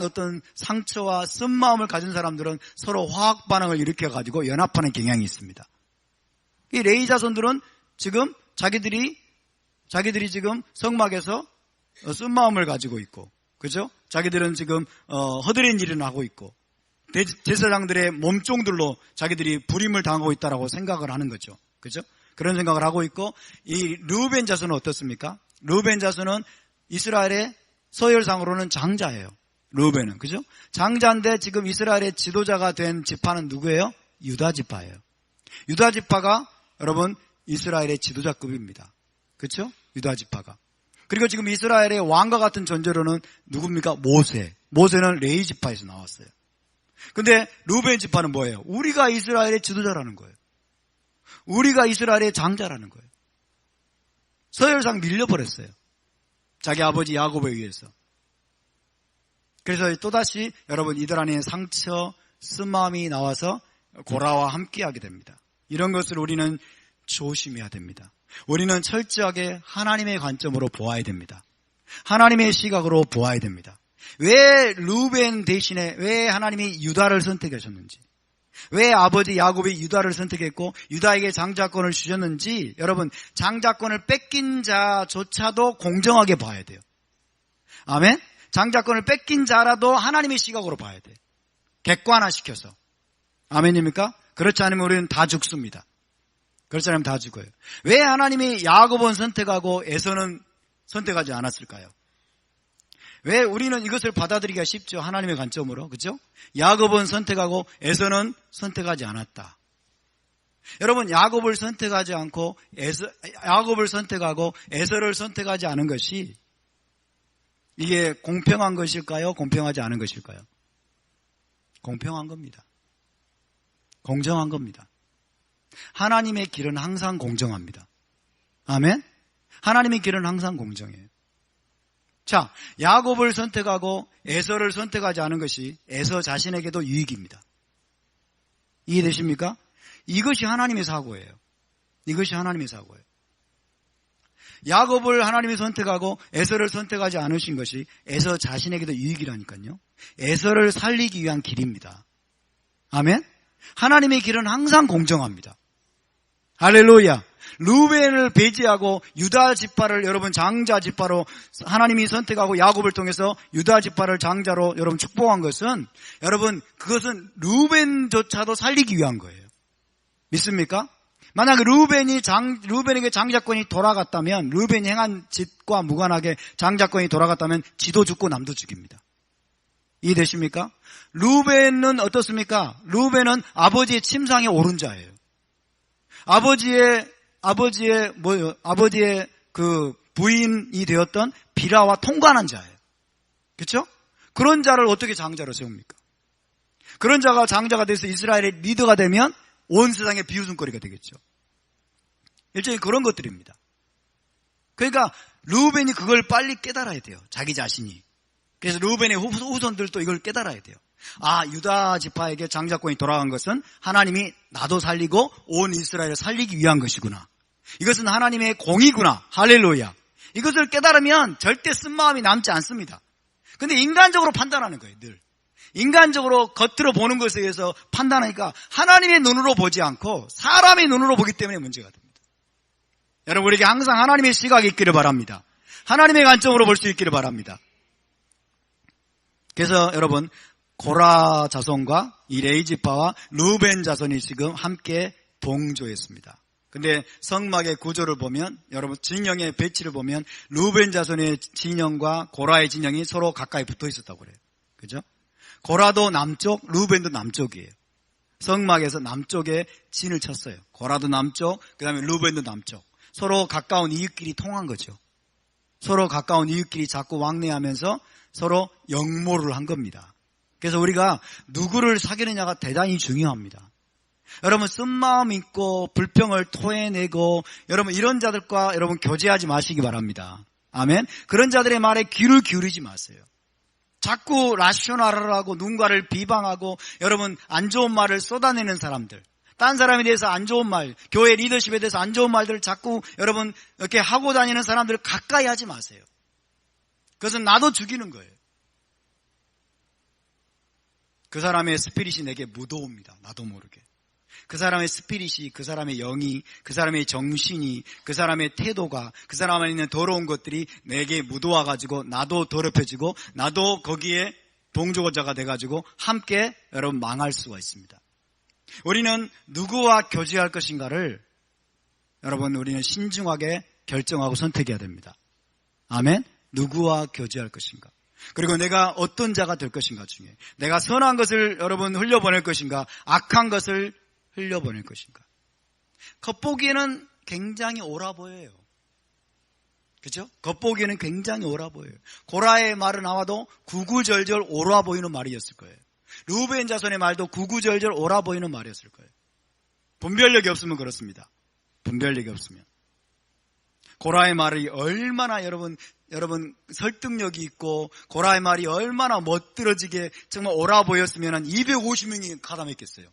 어떤 상처와 쓴 마음을 가진 사람들은 서로 화학 반응을 일으켜가지고 연합하는 경향이 있습니다. 이 레위 자손들은 지금 자기들이 지금 성막에서 쓴 마음을 가지고 있고, 그죠? 자기들은 지금 허드렛 일을 하고 있고 제사장들의 몸종들로 자기들이 불임을 당하고 있다라고 생각을 하는 거죠. 그죠? 그런 생각을 하고 있고, 이 르우벤 자손은 어떻습니까? 르우벤 자손은 이스라엘의 서열상으로는 장자예요. 르우벤은, 그죠? 장자인데 지금 이스라엘의 지도자가 된 지파는 누구예요? 유다 지파예요. 유다 지파가 여러분 이스라엘의 지도자급입니다. 그렇죠? 유다 지파가. 그리고 지금 이스라엘의 왕과 같은 존재로는 누굽니까? 모세는 레위 지파에서 나왔어요. 근데 르우벤 지파는 뭐예요? 우리가 이스라엘의 지도자라는 거예요. 우리가 이스라엘의 장자라는 거예요. 서열상 밀려버렸어요. 자기 아버지 야곱에 의해서. 그래서 또다시 여러분 이들 안에 상처, 쓴마음이 나와서 고라와 함께하게 됩니다. 이런 것을 우리는 조심해야 됩니다. 우리는 철저하게 하나님의 관점으로 보아야 됩니다. 하나님의 시각으로 보아야 됩니다. 왜 르우벤 대신에 왜 하나님이 유다를 선택하셨는지, 왜 아버지 야곱이 유다를 선택했고 유다에게 장자권을 주셨는지, 여러분 장자권을 뺏긴 자조차도 공정하게 봐야 돼요. 아멘? 장자권을 뺏긴 자라도 하나님의 시각으로 봐야 돼요. 객관화시켜서. 아멘입니까? 그렇지 않으면 우리는 다 죽습니다. 그렇지 않으면 다 죽어요. 왜 하나님이 야곱은 선택하고 에서는 선택하지 않았을까요? 왜 우리는 이것을 받아들이기가 쉽죠? 하나님의 관점으로. 그렇죠? 야곱은 선택하고 에서는 선택하지 않았다. 여러분, 야곱을 선택하지 않고 야곱을 선택하고 에서를 선택하지 않은 것이 이게 공평한 것일까요? 공평하지 않은 것일까요? 공평한 겁니다. 공정한 겁니다. 하나님의 길은 항상 공정합니다. 아멘? 하나님의 길은 항상 공정해요. 자, 야곱을 선택하고 에서를 선택하지 않은 것이 에서 자신에게도 유익입니다. 이해되십니까? 이것이 하나님의 사고예요. 이것이 하나님의 사고예요. 야곱을 하나님이 선택하고 에서를 선택하지 않으신 것이 에서 자신에게도 유익이라니까요. 에서를 살리기 위한 길입니다. 아멘? 하나님의 길은 항상 공정합니다. 할렐루야. 르우벤을 배제하고 유다 지파를 여러분 장자 지파로 하나님이 선택하고 야곱을 통해서 유다 지파를 장자로 여러분 축복한 것은, 여러분 그것은 르우벤조차도 살리기 위한 거예요. 믿습니까? 만약 루벤에게 장자권이 돌아갔다면, 루벤이 행한 짓과 무관하게 장자권이 돌아갔다면 지도 죽고 남도 죽입니다. 이해되십니까? 루벤은 어떻습니까? 루벤은 아버지의 침상에 오른 자예요. 아버지의 그 부인이 되었던 비라와 통관한 자예요. 그렇죠? 그런 자를 어떻게 장자로 세웁니까? 그런 자가 장자가 돼서 이스라엘의 리더가 되면 온 세상의 비웃음거리가 되겠죠. 일종의 그런 것들입니다. 그러니까 루벤이 그걸 빨리 깨달아야 돼요. 자기 자신이. 그래서 루벤의 후손들도 이걸 깨달아야 돼요. 아, 유다 지파에게 장자권이 돌아간 것은 하나님이 나도 살리고 온 이스라엘을 살리기 위한 것이구나. 이것은 하나님의 공이구나. 할렐루야. 이것을 깨달으면 절대 쓴마음이 남지 않습니다. 근데 인간적으로 판단하는 거예요, 늘. 인간적으로 겉으로 보는 것에 의해서 판단하니까 하나님의 눈으로 보지 않고 사람의 눈으로 보기 때문에 문제가 됩니다. 여러분, 우리에게 항상 하나님의 시각이 있기를 바랍니다. 하나님의 관점으로 볼 수 있기를 바랍니다. 그래서 여러분, 고라 자손과 이 레위 지파와 루벤 자손이 지금 함께 동조했습니다. 근데 성막의 구조를 보면, 여러분 진영의 배치를 보면 루벤 자손의 진영과 고라의 진영이 서로 가까이 붙어 있었다고 그래요. 그죠? 고라도 남쪽, 루벤도 남쪽이에요. 성막에서 남쪽에 진을 쳤어요. 고라도 남쪽, 그 다음에 루벤도 남쪽. 서로 가까운 이웃끼리 통한 거죠. 서로 가까운 이웃끼리 자꾸 왕래하면서 서로 영모를 한 겁니다. 그래서 우리가 누구를 사귀느냐가 대단히 중요합니다. 여러분, 쓴마음 있고 불평을 토해내고 여러분 이런 자들과 여러분 교제하지 마시기 바랍니다. 아멘. 그런 자들의 말에 귀를 기울이지 마세요. 자꾸 라셔널하고 누군가를 비방하고 여러분 안 좋은 말을 쏟아내는 사람들, 딴 사람에 대해서 안 좋은 말, 교회 리더십에 대해서 안 좋은 말들을 자꾸 여러분 이렇게 하고 다니는 사람들을 가까이 하지 마세요. 그것은 나도 죽이는 거예요. 그 사람의 스피릿이 내게 묻어옵니다. 나도 모르게. 그 사람의 스피릿이, 그 사람의 영이, 그 사람의 정신이, 그 사람의 태도가, 그 사람 안에 있는 더러운 것들이 내게 묻어와가지고 나도 더럽혀지고 나도 거기에 동조자가 돼가지고 함께 여러분 망할 수가 있습니다. 우리는 누구와 교제할 것인가를 여러분 우리는 신중하게 결정하고 선택해야 됩니다. 아멘. 누구와 교제할 것인가. 그리고 내가 어떤 자가 될 것인가 중에 내가 선한 것을 여러분 흘려보낼 것인가, 악한 것을 흘려보낼 것인가. 겉보기에는 굉장히 옳아 보여요. 그죠? 겉보기에는 굉장히 옳아 보여요. 고라의 말은 나와도 구구절절 옳아 보이는 말이었을 거예요. 루벤 자손의 말도 구구절절 옳아 보이는 말이었을 거예요. 분별력이 없으면 그렇습니다. 분별력이 없으면. 고라의 말이 얼마나 여러분 설득력이 있고 고라의 말이 얼마나 멋들어지게 정말 옳아 보였으면 한 250명이 가담했겠어요.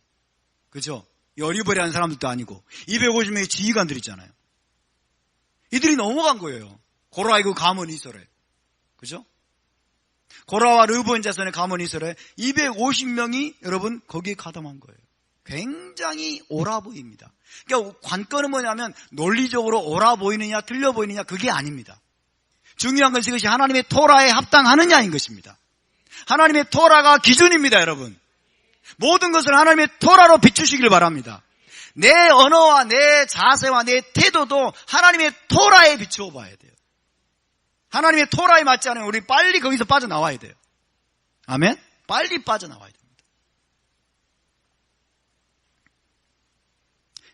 그죠? 어리버리한 사람들도 아니고 250명의 지휘관들 있잖아요. 이들이 넘어간 거예요. 고라의 그 가문 이설에. 그죠? 고라와 르본 자손의 가문 이설에 250명이 여러분 거기에 가담한 거예요. 굉장히 옳아 보입니다. 그러니까 관건은 뭐냐면 논리적으로 옳아 보이느냐 틀려 보이느냐 그게 아닙니다. 중요한 것은 이것이 하나님의 토라에 합당하느냐인 것입니다. 하나님의 토라가 기준입니다, 여러분. 모든 것을 하나님의 토라로 비추시길 바랍니다. 내 언어와 내 자세와 내 태도도 하나님의 토라에 비추어 봐야 돼요. 하나님의 토라에 맞지 않으면 우리 빨리 거기서 빠져나와야 돼요. 아멘? 빨리 빠져나와야 됩니다.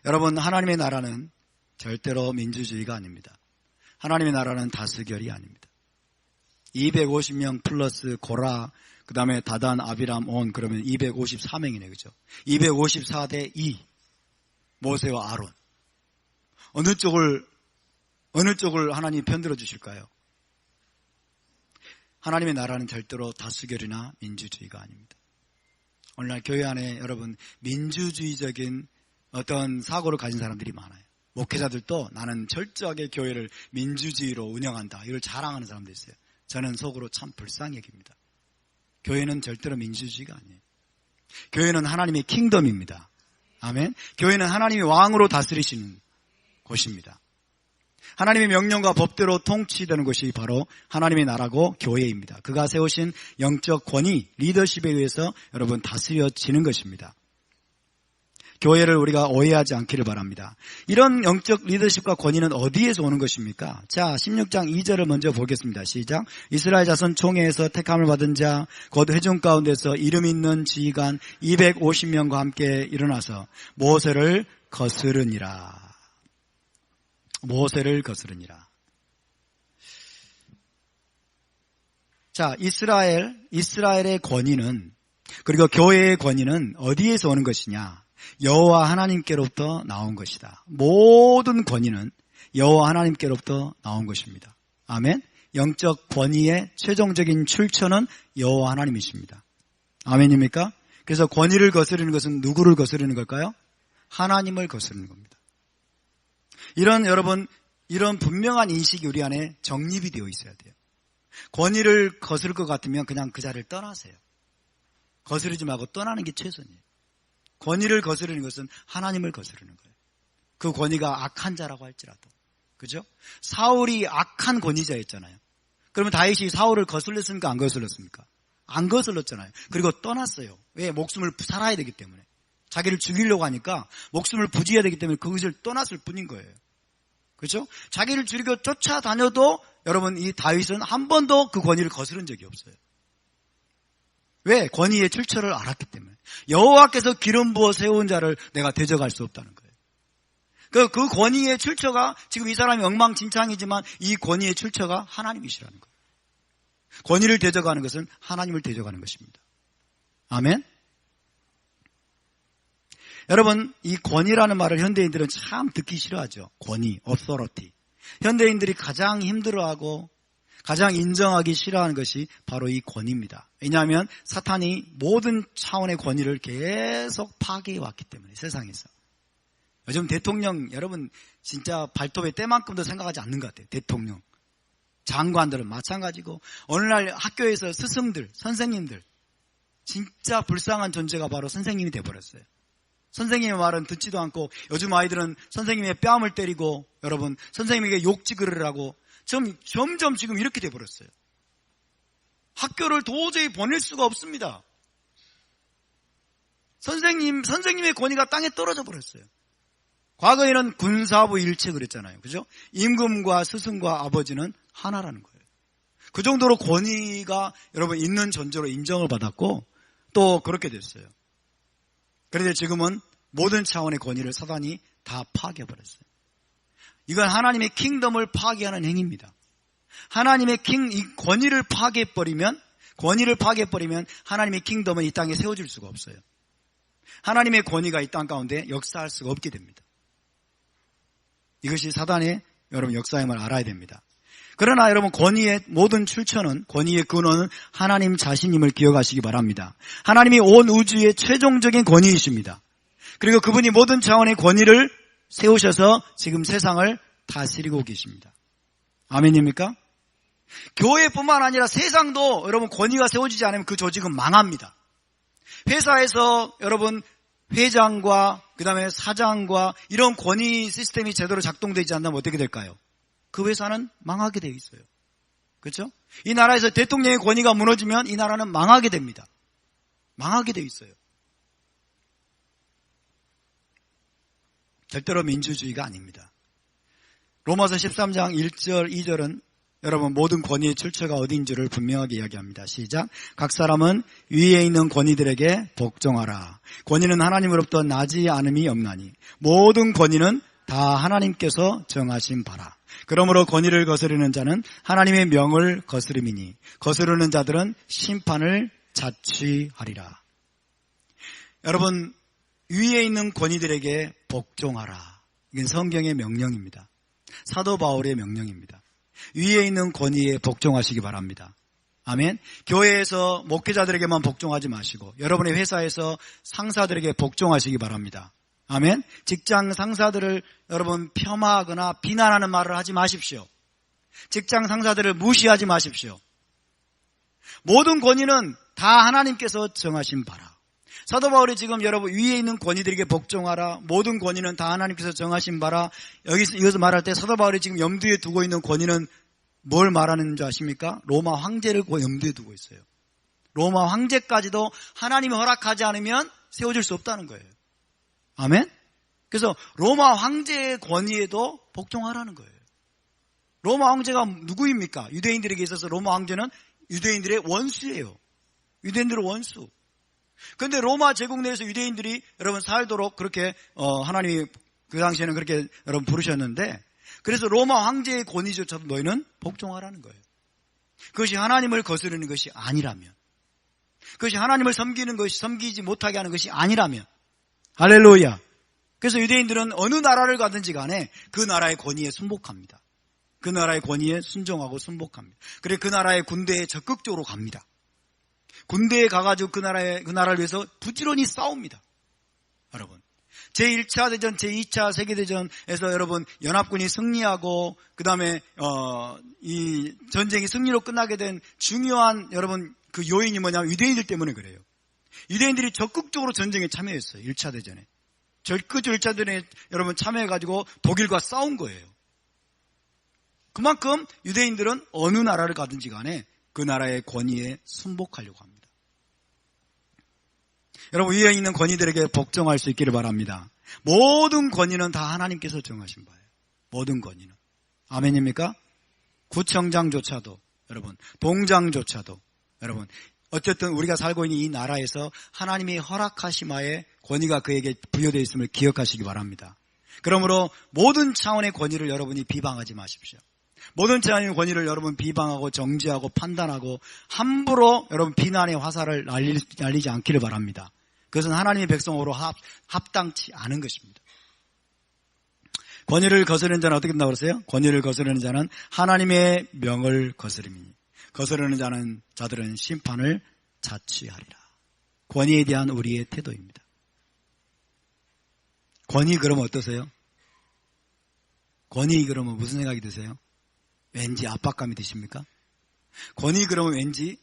여러분, 하나님의 나라는 절대로 민주주의가 아닙니다. 하나님의 나라는 다스결이 아닙니다. 250명 플러스 고라, 그 다음에 다단, 아비람, 온, 그러면 254명이네, 그죠? 254대 2. 모세와 아론. 어느 쪽을 하나님이 편들어 주실까요? 하나님의 나라는 절대로 다수결이나 민주주의가 아닙니다. 오늘날 교회 안에 여러분, 민주주의적인 어떤 사고를 가진 사람들이 많아요. 목회자들도 나는 철저하게 교회를 민주주의로 운영한다, 이걸 자랑하는 사람도 있어요. 저는 속으로 참 불쌍히 여깁니다. 교회는 절대로 민주주의가 아니에요. 교회는 하나님의 킹덤입니다. 아멘. 교회는 하나님이 왕으로 다스리시는 곳입니다. 하나님의 명령과 법대로 통치되는 것이 바로 하나님의 나라고 교회입니다. 그가 세우신 영적 권위, 리더십에 의해서 여러분 다스려지는 것입니다. 교회를 우리가 오해하지 않기를 바랍니다. 이런 영적 리더십과 권위는 어디에서 오는 것입니까? 자, 16장 2절을 먼저 보겠습니다. 시작. 이스라엘 자손 총회에서 택함을 받은 자 곧 회중 가운데서 이름 있는 지휘관 250명과 함께 일어나서 모세를 거스르니라. 모세를 거스르니라. 자, 이스라엘의 권위는, 그리고 교회의 권위는 어디에서 오는 것이냐? 여호와 하나님께로부터 나온 것이다. 모든 권위는 여호와 하나님께로부터 나온 것입니다. 아멘. 영적 권위의 최종적인 출처는 여호와 하나님이십니다. 아멘입니까? 그래서 권위를 거스르는 것은 누구를 거스르는 걸까요? 하나님을 거스르는 겁니다. 여러분, 이런 분명한 인식이 우리 안에 정립이 되어 있어야 돼요. 권위를 거스를 것 같으면 그냥 그 자리를 떠나세요. 거스르지 말고 떠나는 게 최선이에요. 권위를 거스르는 것은 하나님을 거스르는 거예요. 그 권위가 악한 자라고 할지라도. 그죠? 사울이 악한 권위자였잖아요. 그러면 다윗이 사울을 거슬렀습니까? 안 거슬렀습니까? 안 거슬렀잖아요. 그리고 떠났어요. 왜? 목숨을 살아야 되기 때문에. 자기를 죽이려고 하니까 목숨을 부지해야 되기 때문에 그것을 떠났을 뿐인 거예요. 그렇죠? 자기를 죽이고 쫓아다녀도 여러분, 이 다윗은 한 번도 그 권위를 거스른 적이 없어요. 왜? 권위의 출처를 알았기 때문에. 여호와께서 기름 부어 세운 자를 내가 대적할 수 없다는 거예요. 그 권위의 출처가, 지금 이 사람이 엉망진창이지만 이 권위의 출처가 하나님이시라는 거예요. 권위를 대적하는 것은 하나님을 대적하는 것입니다. 아멘? 여러분, 이 권위라는 말을 현대인들은 참 듣기 싫어하죠. 권위, authority. 현대인들이 가장 힘들어하고 가장 인정하기 싫어하는 것이 바로 이 권위입니다. 왜냐하면 사탄이 모든 차원의 권위를 계속 파괴해 왔기 때문에, 세상에서. 요즘 대통령, 여러분 진짜 발톱의 때만큼도 생각하지 않는 것 같아요. 대통령, 장관들은 마찬가지고, 오늘날 학교에서 스승들, 선생님들, 진짜 불쌍한 존재가 바로 선생님이 돼버렸어요. 선생님의 말은 듣지도 않고, 요즘 아이들은 선생님의 뺨을 때리고, 여러분 선생님에게 욕지그를 하고, 점점 지금 이렇게 돼버렸어요. 학교를 도저히 보낼 수가 없습니다. 선생님의 권위가 땅에 떨어져 버렸어요. 과거에는 군사부 일체 그랬잖아요. 그죠? 임금과 스승과 아버지는 하나라는 거예요. 그 정도로 권위가 여러분 있는 존재로 인정을 받았고, 또 그렇게 됐어요. 그런데 지금은 모든 차원의 권위를 사단이 다 파괴해버렸어요. 이건 하나님의 킹덤을 파괴하는 행위입니다. 하나님의 이 권위를 파괴해버리면 하나님의 킹덤은 이 땅에 세워질 수가 없어요. 하나님의 권위가 이 땅 가운데 역사할 수가 없게 됩니다. 이것이 사단의 여러분 역사임을 알아야 됩니다. 그러나 여러분, 권위의 모든 출처는, 권위의 근원은 하나님 자신임을 기억하시기 바랍니다. 하나님이 온 우주의 최종적인 권위이십니다. 그리고 그분이 모든 차원의 권위를 세우셔서 지금 세상을 다스리고 계십니다. 아멘입니까? 교회뿐만 아니라 세상도 여러분 권위가 세워지지 않으면 그 조직은 망합니다. 회사에서 여러분 회장과 그 다음에 사장과 이런 권위 시스템이 제대로 작동되지 않다면 어떻게 될까요? 그 회사는 망하게 되어 있어요. 그렇죠? 이 나라에서 대통령의 권위가 무너지면 이 나라는 망하게 됩니다. 망하게 되어 있어요. 절대로 민주주의가 아닙니다. 로마서 13장 1절 2절은 여러분 모든 권위의 출처가 어디인지를 분명하게 이야기합니다. 시작. 각 사람은 위에 있는 권위들에게 복종하라. 권위는 하나님으로부터 나지 않음이 없나니 모든 권위는 다 하나님께서 정하신 바라. 그러므로 권위를 거스르는 자는 하나님의 명을 거스름이니 거스르는 자들은 심판을 자취하리라. 여러분, 위에 있는 권위들에게 복종하라. 이건 성경의 명령입니다. 사도 바울의 명령입니다. 위에 있는 권위에 복종하시기 바랍니다. 아멘. 교회에서 목회자들에게만 복종하지 마시고 여러분의 회사에서 상사들에게 복종하시기 바랍니다. 아멘. 직장 상사들을 여러분 폄하하거나 비난하는 말을 하지 마십시오. 직장 상사들을 무시하지 마십시오. 모든 권위는 다 하나님께서 정하신 바라. 사도 바울이 지금 여러분 위에 있는 권위들에게 복종하라. 모든 권위는 다 하나님께서 정하신 바라. 여기서 말할 때 사도 바울이 지금 염두에 두고 있는 권위는 뭘 말하는 줄 아십니까? 로마 황제를 염두에 두고 있어요. 로마 황제까지도 하나님이 허락하지 않으면 세워질 수 없다는 거예요. 아멘? 그래서 로마 황제의 권위에도 복종하라는 거예요. 로마 황제가 누구입니까? 유대인들에게 있어서 로마 황제는 유대인들의 원수예요. 유대인들의 원수. 그런데 로마 제국 내에서 유대인들이 여러분 살도록 그렇게 하나님이 그 당시에는 그렇게 여러분 부르셨는데, 그래서 로마 황제의 권위조차도 너희는 복종하라는 거예요. 그것이 하나님을 거스르는 것이 아니라면, 그것이 하나님을 섬기지 못하게 하는 것이 아니라면, 할렐루야. 그래서 유대인들은 어느 나라를 가든지 간에 그 나라의 권위에 순복합니다. 그 나라의 권위에 순종하고 순복합니다. 그래 그 나라의 군대에 적극적으로 갑니다. 군대에 가가지고 그 나라를 위해서 부지런히 싸웁니다. 여러분, 제1차 대전, 제2차 세계대전에서 여러분 연합군이 승리하고 그 다음에 이 전쟁이 승리로 끝나게 된 중요한 여러분 그 요인이 뭐냐면 유대인들 때문에 그래요. 유대인들이 적극적으로 전쟁에 참여했어요. 1차 대전에. 그 1차 대전에 여러분 참여해가지고 독일과 싸운 거예요. 그만큼 유대인들은 어느 나라를 가든지 간에 그 나라의 권위에 순복하려고 합니다. 여러분, 위에 있는 권위들에게 복종할 수 있기를 바랍니다. 모든 권위는 다 하나님께서 정하신 바예요. 모든 권위는. 아멘입니까? 구청장조차도, 여러분, 동장조차도, 여러분, 어쨌든 우리가 살고 있는 이 나라에서 하나님이 허락하심하에 권위가 그에게 부여되어 있음을 기억하시기 바랍니다. 그러므로 모든 차원의 권위를 여러분이 비방하지 마십시오. 모든 차원의 권위를 여러분 비방하고 정죄하고 판단하고 함부로 여러분 비난의 화살을 날리지 않기를 바랍니다. 그것은 하나님의 백성으로 합당치 않은 것입니다. 권위를 거스르는 자는 어떻게 된다고 그랬어요? 권위를 거스르는 자는 하나님의 명을 거스름이니 거스르는 자들은 심판을 자취하리라. 권위에 대한 우리의 태도입니다. 권위 그러면 어떠세요? 권위 그러면 무슨 생각이 드세요? 왠지 압박감이 드십니까? 권위 그러면 왠지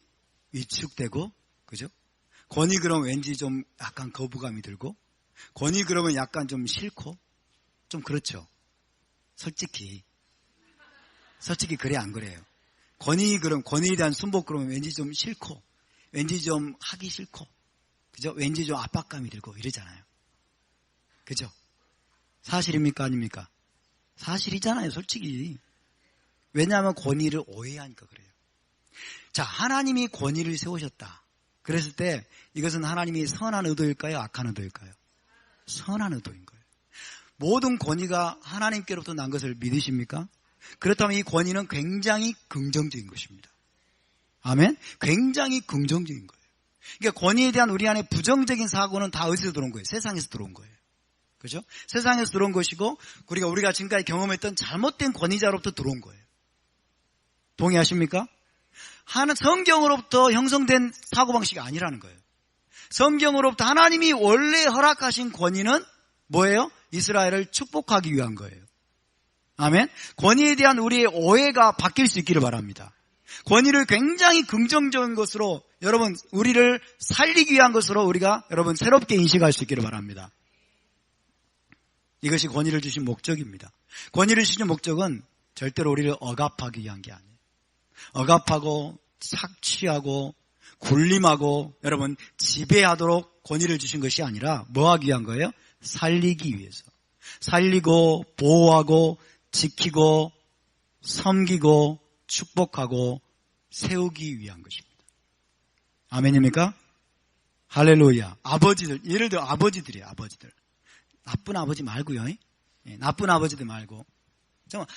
위축되고, 그죠? 권위 그러면 왠지 좀 약간 거부감이 들고, 권위 그러면 약간 좀 싫고, 좀 그렇죠? 솔직히 그래 안 그래요? 권위에 대한 순복 그러면 왠지 좀 싫고, 왠지 좀 하기 싫고, 그죠? 왠지 좀 압박감이 들고 이러잖아요. 그죠? 사실입니까? 아닙니까? 사실이잖아요, 솔직히. 왜냐하면 권위를 오해하니까 그래요. 자, 하나님이 권위를 세우셨다. 그랬을 때 이것은 하나님이 선한 의도일까요? 악한 의도일까요? 선한 의도인 거예요. 모든 권위가 하나님께로부터 난 것을 믿으십니까? 그렇다면 이 권위는 굉장히 긍정적인 것입니다. 아멘? 굉장히 긍정적인 거예요. 그러니까 권위에 대한 우리 안에 부정적인 사고는 다 어디서 들어온 거예요? 세상에서 들어온 거예요. 그죠? 세상에서 들어온 것이고 우리가 지금까지 경험했던 잘못된 권위자로부터 들어온 거예요. 동의하십니까? 성경으로부터 형성된 사고방식이 아니라는 거예요. 성경으로부터 하나님이 원래 허락하신 권위는 뭐예요? 이스라엘을 축복하기 위한 거예요. 아멘? 권위에 대한 우리의 오해가 바뀔 수 있기를 바랍니다. 권위를 굉장히 긍정적인 것으로 여러분 우리를 살리기 위한 것으로 우리가 여러분 새롭게 인식할 수 있기를 바랍니다. 이것이 권위를 주신 목적입니다. 권위를 주신 목적은 절대로 우리를 억압하기 위한 게 아니에요. 억압하고 착취하고 군림하고 여러분 지배하도록 권위를 주신 것이 아니라 뭐 하기 위한 거예요? 살리기 위해서. 살리고 보호하고 지키고 섬기고 축복하고 세우기 위한 것입니다. 아멘입니까? 할렐루야. 아버지들, 예를 들어 아버지들이에요. 아버지들. 나쁜 아버지 말고요. 나쁜 아버지들 말고. 정말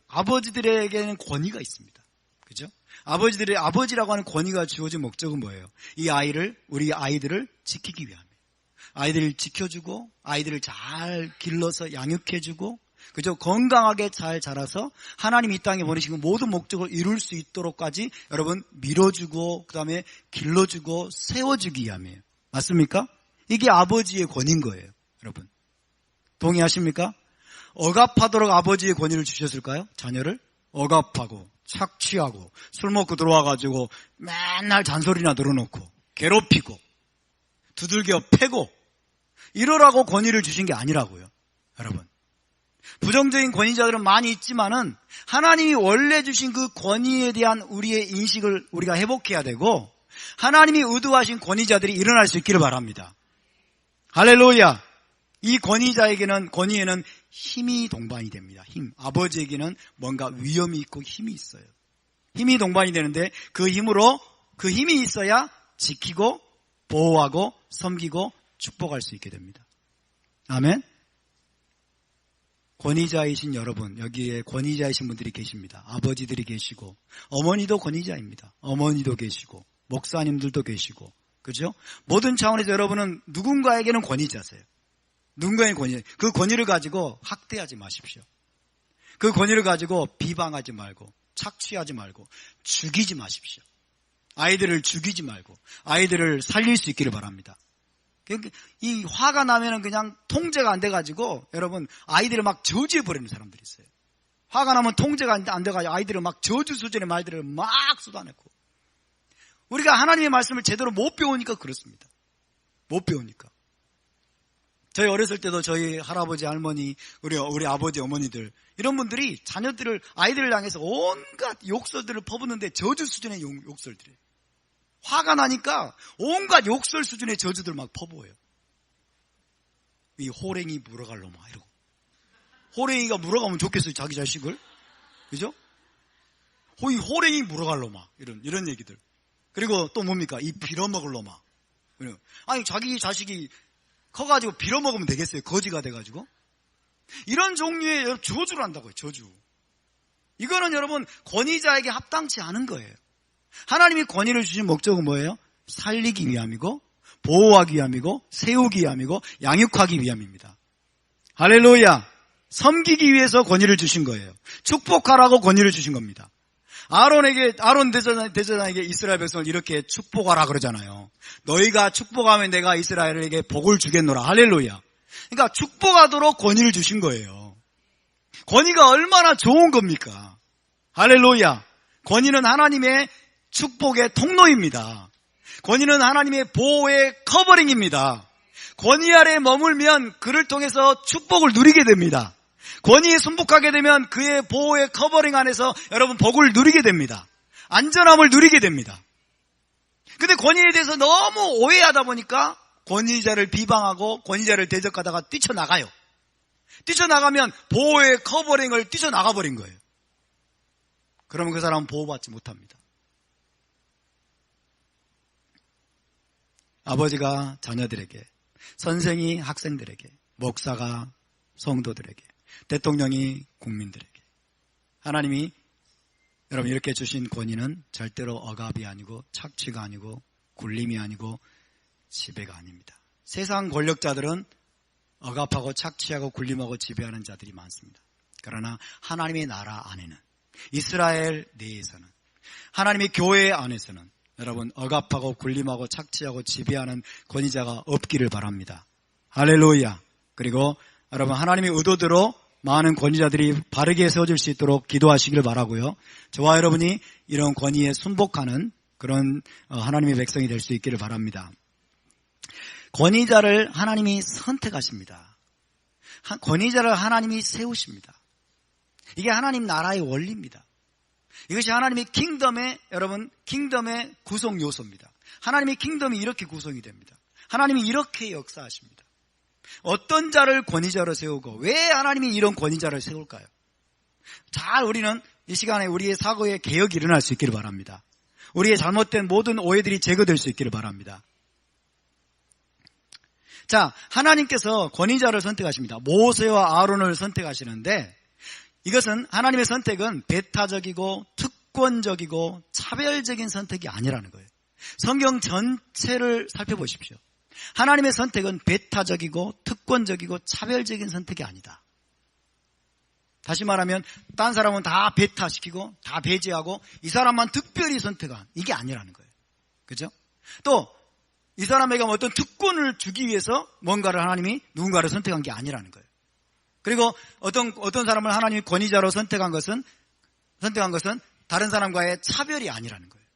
아버지들에게는 권위가 있습니다. 그죠? 아버지라고 하는 권위가 주어진 목적은 뭐예요? 우리 아이들을 지키기 위함이에요. 아이들을 지켜주고, 아이들을 잘 길러서 양육해주고, 그죠? 건강하게 잘 자라서 하나님이 이 땅에 보내신 모든 목적을 이룰 수 있도록까지 여러분 밀어주고, 그 다음에 길러주고, 세워주기 위함이에요. 맞습니까? 이게 아버지의 권위인 거예요. 여러분. 동의하십니까? 억압하도록 아버지의 권위를 주셨을까요? 자녀를 억압하고 착취하고 술 먹고 들어와가지고 맨날 잔소리나 들어놓고 괴롭히고 두들겨 패고 이러라고 권위를 주신 게 아니라고요. 여러분. 부정적인 권위자들은 많이 있지만은 하나님이 원래 주신 그 권위에 대한 우리의 인식을 우리가 회복해야 되고 하나님이 의도하신 권위자들이 일어날 수 있기를 바랍니다. 할렐루야. 이 권위에는 힘이 동반이 됩니다. 힘. 아버지에게는 뭔가 위험이 있고 힘이 있어요. 힘이 동반이 되는데 그 힘이 있어야 지키고 보호하고 섬기고 축복할 수 있게 됩니다. 아멘. 권위자이신 여러분, 여기에 권위자이신 분들이 계십니다. 아버지들이 계시고 어머니도 권위자입니다. 어머니도 계시고 목사님들도 계시고, 그죠? 모든 차원에서 여러분은 누군가에게는 권위자세요. 누군가의 권위, 그 권위를 가지고 학대하지 마십시오. 그 권위를 가지고 비방하지 말고 착취하지 말고 죽이지 마십시오. 아이들을 죽이지 말고 아이들을 살릴 수 있기를 바랍니다. 이 화가 나면은 그냥 통제가 안 돼가지고 여러분 아이들을 막 저주해버리는 사람들이 있어요. 화가 나면 통제가 안 돼가지고 아이들을 막 저주 수준의 말들을 막 쏟아내고, 우리가 하나님의 말씀을 제대로 못 배우니까 그렇습니다. 못 배우니까. 저희 어렸을 때도 저희 할아버지, 할머니, 우리 아버지, 어머니들, 이런 분들이 아이들을 향해서 온갖 욕설들을 퍼붓는데 저주 수준의 욕설들이에요. 화가 나니까 온갖 욕설 수준의 저주들 막 퍼부어요. 이 호랭이 물어갈 놈아, 이러고. 호랭이가 물어가면 좋겠어요, 자기 자식을. 그죠? 이 호랭이 물어갈 놈아. 이런 얘기들. 그리고 또 뭡니까? 이 빌어먹을 놈아. 아니, 자기 자식이 커가지고 빌어먹으면 되겠어요? 거지가 돼가지고. 이런 종류의 저주를 한다고요, 저주. 이거는 여러분, 권위자에게 합당치 않은 거예요. 하나님이 권위를 주신 목적은 뭐예요? 살리기 위함이고, 보호하기 위함이고, 세우기 위함이고, 양육하기 위함입니다. 할렐루야! 섬기기 위해서 권위를 주신 거예요. 축복하라고 권위를 주신 겁니다. 아론 대제사장에게 이스라엘 백성을 이렇게 축복하라 그러잖아요. 너희가 축복하면 내가 이스라엘에게 복을 주겠노라. 할렐루야. 그러니까 축복하도록 권위를 주신 거예요. 권위가 얼마나 좋은 겁니까? 할렐루야. 권위는 하나님의 축복의 통로입니다. 권위는 하나님의 보호의 커버링입니다. 권위 아래에 머물면 그를 통해서 축복을 누리게 됩니다. 권위에 순복하게 되면 그의 보호의 커버링 안에서 여러분 복을 누리게 됩니다. 안전함을 누리게 됩니다. 근데 권위에 대해서 너무 오해하다 보니까 권위자를 비방하고 권위자를 대적하다가 뛰쳐나가요. 뛰쳐나가면 보호의 커버링을 뛰쳐나가버린 거예요. 그러면 그 사람은 보호받지 못합니다. 아버지가 자녀들에게, 선생이 학생들에게, 목사가 성도들에게, 대통령이 국민들에게, 하나님이 여러분 이렇게 주신 권위는 절대로 억압이 아니고 착취가 아니고 굴림이 아니고 지배가 아닙니다. 세상 권력자들은 억압하고 착취하고 굴림하고 지배하는 자들이 많습니다. 그러나 하나님의 나라 안에는, 이스라엘 내에서는, 하나님의 교회 안에서는 여러분 억압하고 굴림하고 착취하고 지배하는 권위자가 없기를 바랍니다. 할렐루야. 그리고 여러분 하나님의 의도대로 많은 권위자들이 바르게 세워질 수 있도록 기도하시기를 바라고요. 저와 여러분이 이런 권위에 순복하는 그런 하나님의 백성이 될 수 있기를 바랍니다. 권위자를 하나님이 선택하십니다. 권위자를 하나님이 세우십니다. 이게 하나님 나라의 원리입니다. 이것이 하나님의 킹덤의 구성 요소입니다. 하나님의 킹덤이 이렇게 구성이 됩니다. 하나님이 이렇게 역사하십니다. 어떤 자를 권위자로 세우고 왜 하나님이 이런 권위자를 세울까요? 잘 우리는 이 시간에 우리의 사고의 개혁이 일어날 수 있기를 바랍니다. 우리의 잘못된 모든 오해들이 제거될 수 있기를 바랍니다. 자, 하나님께서 권위자를 선택하십니다. 모세와 아론을 선택하시는데 이것은 하나님의 선택은 배타적이고 특권적이고 차별적인 선택이 아니라는 거예요. 성경 전체를 살펴보십시오. 하나님의 선택은 배타적이고 특권적이고 차별적인 선택이 아니다. 다시 말하면 딴 사람은 다 배타시키고 다 배제하고 이 사람만 특별히 선택한, 이게 아니라는 거예요. 그죠? 또 이 사람에게 어떤 특권을 주기 위해서 뭔가를 하나님이 누군가를 선택한 게 아니라는 거예요. 그리고 어떤 사람을 하나님이 권위자로 선택한 것은 다른 사람과의 차별이 아니라는 거예요.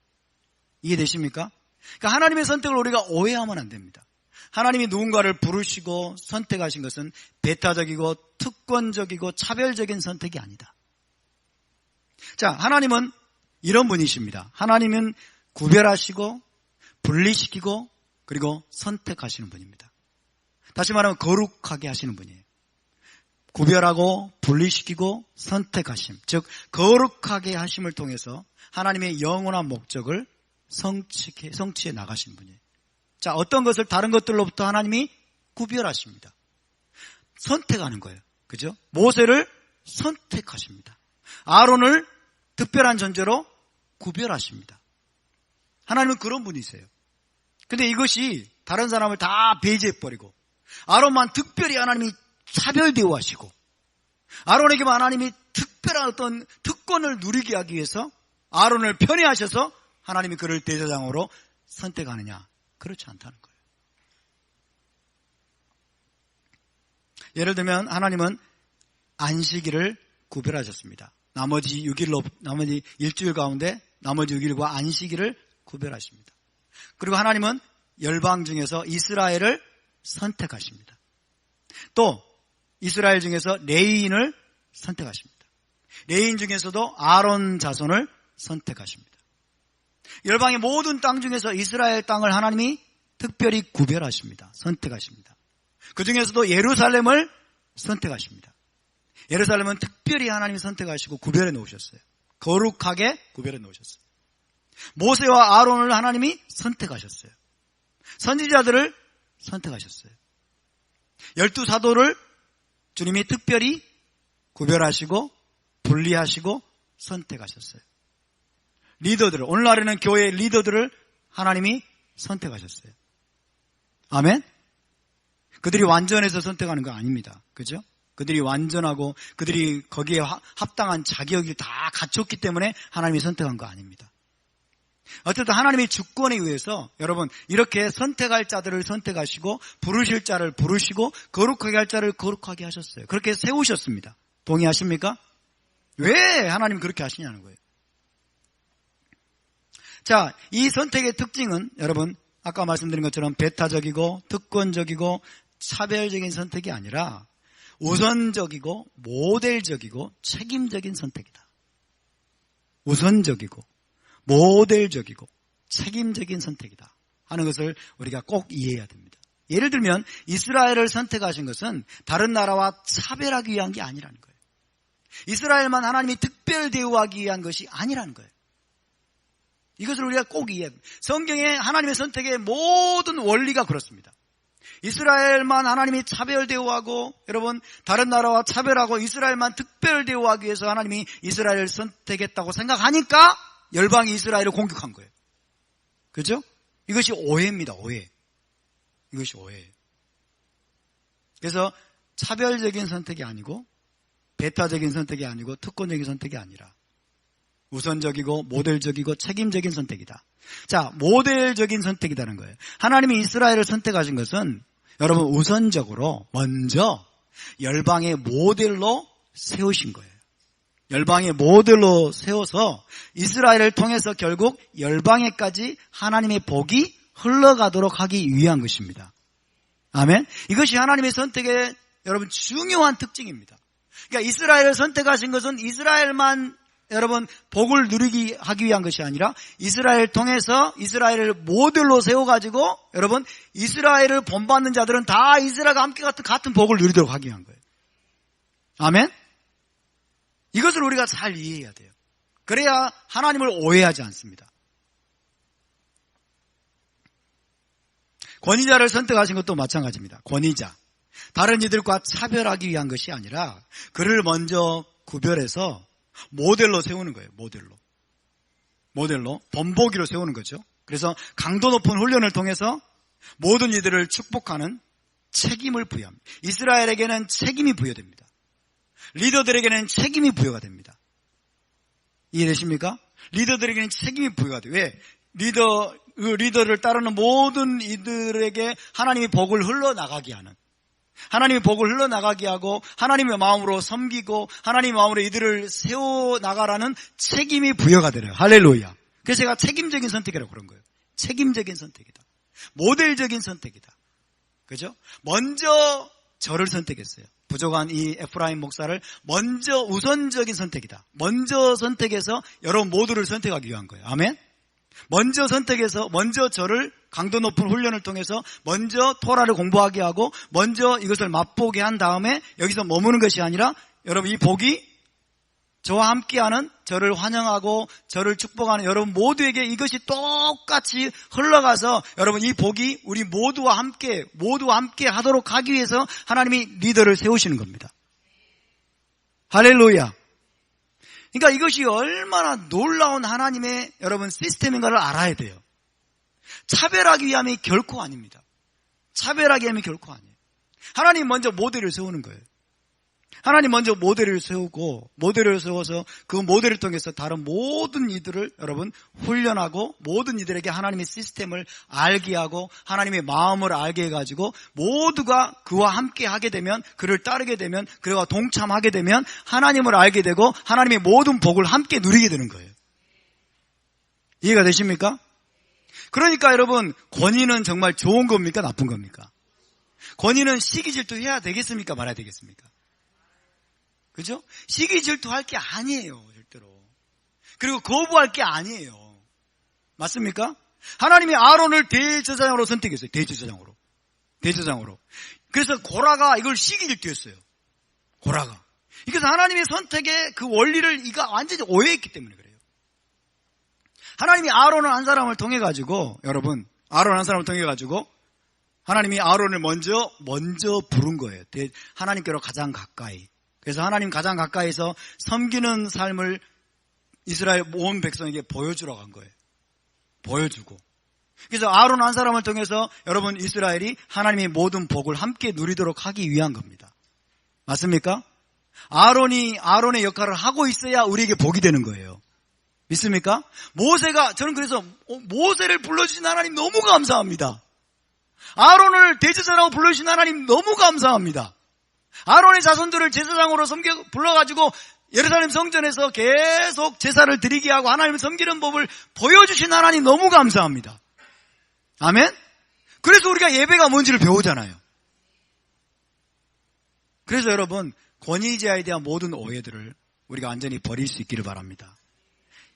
이해되십니까? 그러니까 하나님의 선택을 우리가 오해하면 안 됩니다. 하나님이 누군가를 부르시고 선택하신 것은 배타적이고 특권적이고 차별적인 선택이 아니다. 자, 하나님은 이런 분이십니다. 하나님은 구별하시고 분리시키고 그리고 선택하시는 분입니다. 다시 말하면 거룩하게 하시는 분이에요. 구별하고 분리시키고 선택하심, 즉 거룩하게 하심을 통해서 하나님의 영원한 목적을 성취해 나가신 분이에요. 자, 어떤 것을 다른 것들로부터 하나님이 구별하십니다. 선택하는 거예요. 그죠? 모세를 선택하십니다. 아론을 특별한 존재로 구별하십니다. 하나님은 그런 분이세요. 근데 이것이 다른 사람을 다 배제해버리고 아론만 특별히 하나님이 차별 대우하시고 아론에게만 하나님이 특별한 어떤 특권을 누리게 하기 위해서 아론을 편애하셔서 하나님이 그를 대제사장으로 선택하느냐? 그렇지 않다는 거예요. 예를 들면 하나님은 안식일을 구별하셨습니다. 나머지 일주일 가운데 나머지 6일과 안식일을 구별하십니다. 그리고 하나님은 열방 중에서 이스라엘을 선택하십니다. 또 이스라엘 중에서 레위인을 선택하십니다. 레위인 중에서도 아론 자손을 선택하십니다. 열방의 모든 땅 중에서 이스라엘 땅을 하나님이 특별히 구별하십니다. 선택하십니다. 그 중에서도 예루살렘을 선택하십니다. 예루살렘은 특별히 하나님이 선택하시고 구별해 놓으셨어요. 거룩하게 구별해 놓으셨어요. 모세와 아론을 하나님이 선택하셨어요. 선지자들을 선택하셨어요. 12사도를 주님이 특별히 구별하시고 분리하시고 선택하셨어요. 리더들을, 오늘날에는 교회의 리더들을 하나님이 선택하셨어요. 아멘? 그들이 완전해서 선택하는 거 아닙니다. 그죠? 그들이 완전하고 그들이 거기에 합당한 자격이 다 갖췄기 때문에 하나님이 선택한 거 아닙니다. 어쨌든 하나님의 주권에 의해서 여러분 이렇게 선택할 자들을 선택하시고 부르실 자를 부르시고 거룩하게 할 자를 거룩하게 하셨어요. 그렇게 세우셨습니다. 동의하십니까? 왜 하나님 그렇게 하시냐는 거예요. 자, 이 선택의 특징은 여러분 아까 말씀드린 것처럼 배타적이고 특권적이고 차별적인 선택이 아니라 우선적이고 모델적이고 책임적인 선택이다. 우선적이고 모델적이고 책임적인 선택이다 하는 것을 우리가 꼭 이해해야 됩니다. 예를 들면 이스라엘을 선택하신 것은 다른 나라와 차별하기 위한 게 아니라는 거예요. 이스라엘만 하나님이 특별 대우하기 위한 것이 아니라는 거예요. 이것을 우리가 꼭 이해해야 됩니다. 성경에 하나님의 선택의 모든 원리가 그렇습니다. 이스라엘만 하나님이 차별 대우하고 여러분 다른 나라와 차별하고 이스라엘만 특별 대우하기 위해서 하나님이 이스라엘을 선택했다고 생각하니까 열방이 이스라엘을 공격한 거예요. 그죠? 이것이 오해입니다. 오해. 이것이 오해예요. 그래서 차별적인 선택이 아니고 배타적인 선택이 아니고 특권적인 선택이 아니라 우선적이고 모델적이고 책임적인 선택이다. 자, 모델적인 선택이라는 거예요. 하나님이 이스라엘을 선택하신 것은 여러분 우선적으로 먼저 열방의 모델로 세우신 거예요. 열방의 모델로 세워서 이스라엘을 통해서 결국 열방에까지 하나님의 복이 흘러가도록 하기 위한 것입니다. 아멘. 이것이 하나님의 선택의 여러분 중요한 특징입니다. 그러니까 이스라엘을 선택하신 것은 이스라엘만 여러분 복을 누리기 하기 위한 것이 아니라 이스라엘 통해서 이스라엘을 모델로 세워가지고 여러분 이스라엘을 본받는 자들은 다 이스라엘과 함께 같은 복을 누리도록 하기 위한 거예요. 아멘. 이것을 우리가 잘 이해해야 돼요. 그래야 하나님을 오해하지 않습니다. 권위자를 선택하신 것도 마찬가지입니다. 권위자. 다른 이들과 차별하기 위한 것이 아니라 그를 먼저 구별해서 모델로 세우는 거예요. 모델로 본보기로 세우는 거죠. 그래서 강도 높은 훈련을 통해서 모든 이들을 축복하는 책임을 부여합니다. 이스라엘에게는 책임이 부여됩니다. 리더들에게는 책임이 부여가 됩니다. 이해되십니까? 리더들에게는 책임이 부여가 돼요. 왜? 리더를 따르는 모든 이들에게 하나님의 복을 흘러나가게 하는, 하나님의 복을 흘러나가게 하고 하나님의 마음으로 섬기고 하나님의 마음으로 이들을 세워나가라는 책임이 부여가 되네요. 할렐루야. 그래서 제가 책임적인 선택이라고 그런 거예요. 책임적인 선택이다. 모델적인 선택이다. 그죠? 먼저 저를 선택했어요. 부족한 이 에프라임 목사를 먼저 우선적인 선택이다. 먼저 선택해서 여러분 모두를 선택하기 위한 거예요. 아멘? 먼저 선택해서 먼저 저를 강도 높은 훈련을 통해서 먼저 토라를 공부하게 하고 먼저 이것을 맛보게 한 다음에 여기서 머무는 것이 아니라 여러분 이 복이 저와 함께하는 저를 환영하고 저를 축복하는 여러분 모두에게 이것이 똑같이 흘러가서 여러분 이 복이 우리 모두와 함께 하도록 하기 위해서 하나님이 리더를 세우시는 겁니다. 할렐루야. 그러니까 이것이 얼마나 놀라운 하나님의 여러분 시스템인가를 알아야 돼요. 차별하기 위함이 결코 아닙니다. 차별하기 위함이 결코 아니에요. 하나님 먼저 모델을 세우는 거예요. 하나님 먼저 모델을 세우고 모델을 세워서 그 모델을 통해서 다른 모든 이들을 여러분 훈련하고 모든 이들에게 하나님의 시스템을 알게 하고 하나님의 마음을 알게 해가지고 모두가 그와 함께 하게 되면 그를 따르게 되면 그와 동참하게 되면 하나님을 알게 되고 하나님의 모든 복을 함께 누리게 되는 거예요. 이해가 되십니까? 그러니까 여러분 권위는 정말 좋은 겁니까? 나쁜 겁니까? 권위는 시기 질투해야 되겠습니까? 말아야 되겠습니까? 그죠? 시기 질투할 게 아니에요, 절대로. 그리고 거부할 게 아니에요. 맞습니까? 하나님이 아론을 대제사장으로 선택했어요. 대제사장으로. 그래서 고라가 이걸 시기 질투했어요. 고라가. 그래서 하나님의 선택의 그 원리를 이가 완전히 오해했기 때문에 그래요. 하나님이 아론을 한 사람을 통해 가지고 여러분, 아론 한 사람을 통해 가지고 하나님이 아론을 먼저 부른 거예요. 하나님께로 가장 가까이. 그래서 하나님 가장 가까이서 섬기는 삶을 이스라엘 온 백성에게 보여주라고 한 거예요. 보여주고. 그래서 아론 한 사람을 통해서 여러분 이스라엘이 하나님의 모든 복을 함께 누리도록 하기 위한 겁니다. 맞습니까? 아론의 역할을 하고 있어야 우리에게 복이 되는 거예요. 믿습니까? 저는 그래서 모세를 불러주신 하나님 너무 감사합니다. 아론을 대제사장으로 불러주신 하나님 너무 감사합니다. 아론의 자손들을 제사장으로 불러가지고 예루살렘 성전에서 계속 제사를 드리게 하고 하나님을 섬기는 법을 보여주신 하나님 너무 감사합니다. 아멘? 그래서 우리가 예배가 뭔지를 배우잖아요. 그래서 여러분 권위자에 대한 모든 오해들을 우리가 완전히 버릴 수 있기를 바랍니다.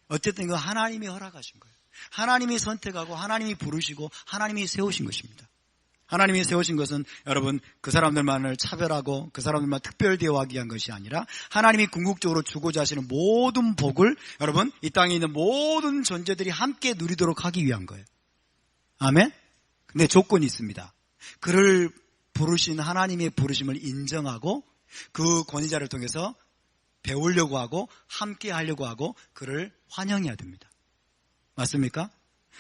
어쨌든 이거 하나님이 허락하신 거예요. 하나님이 선택하고 하나님이 부르시고 하나님이 세우신 것입니다. 하나님이 세우신 것은 여러분 그 사람들만을 차별하고 그 사람들만 특별 대우하기 위한 것이 아니라 하나님이 궁극적으로 주고자 하시는 모든 복을 여러분 이 땅에 있는 모든 존재들이 함께 누리도록 하기 위한 거예요. 아멘? 근데 조건이 있습니다. 그를 부르신 하나님의 부르심을 인정하고 그 권위자를 통해서 배우려고 하고 함께 하려고 하고 그를 환영해야 됩니다. 맞습니까?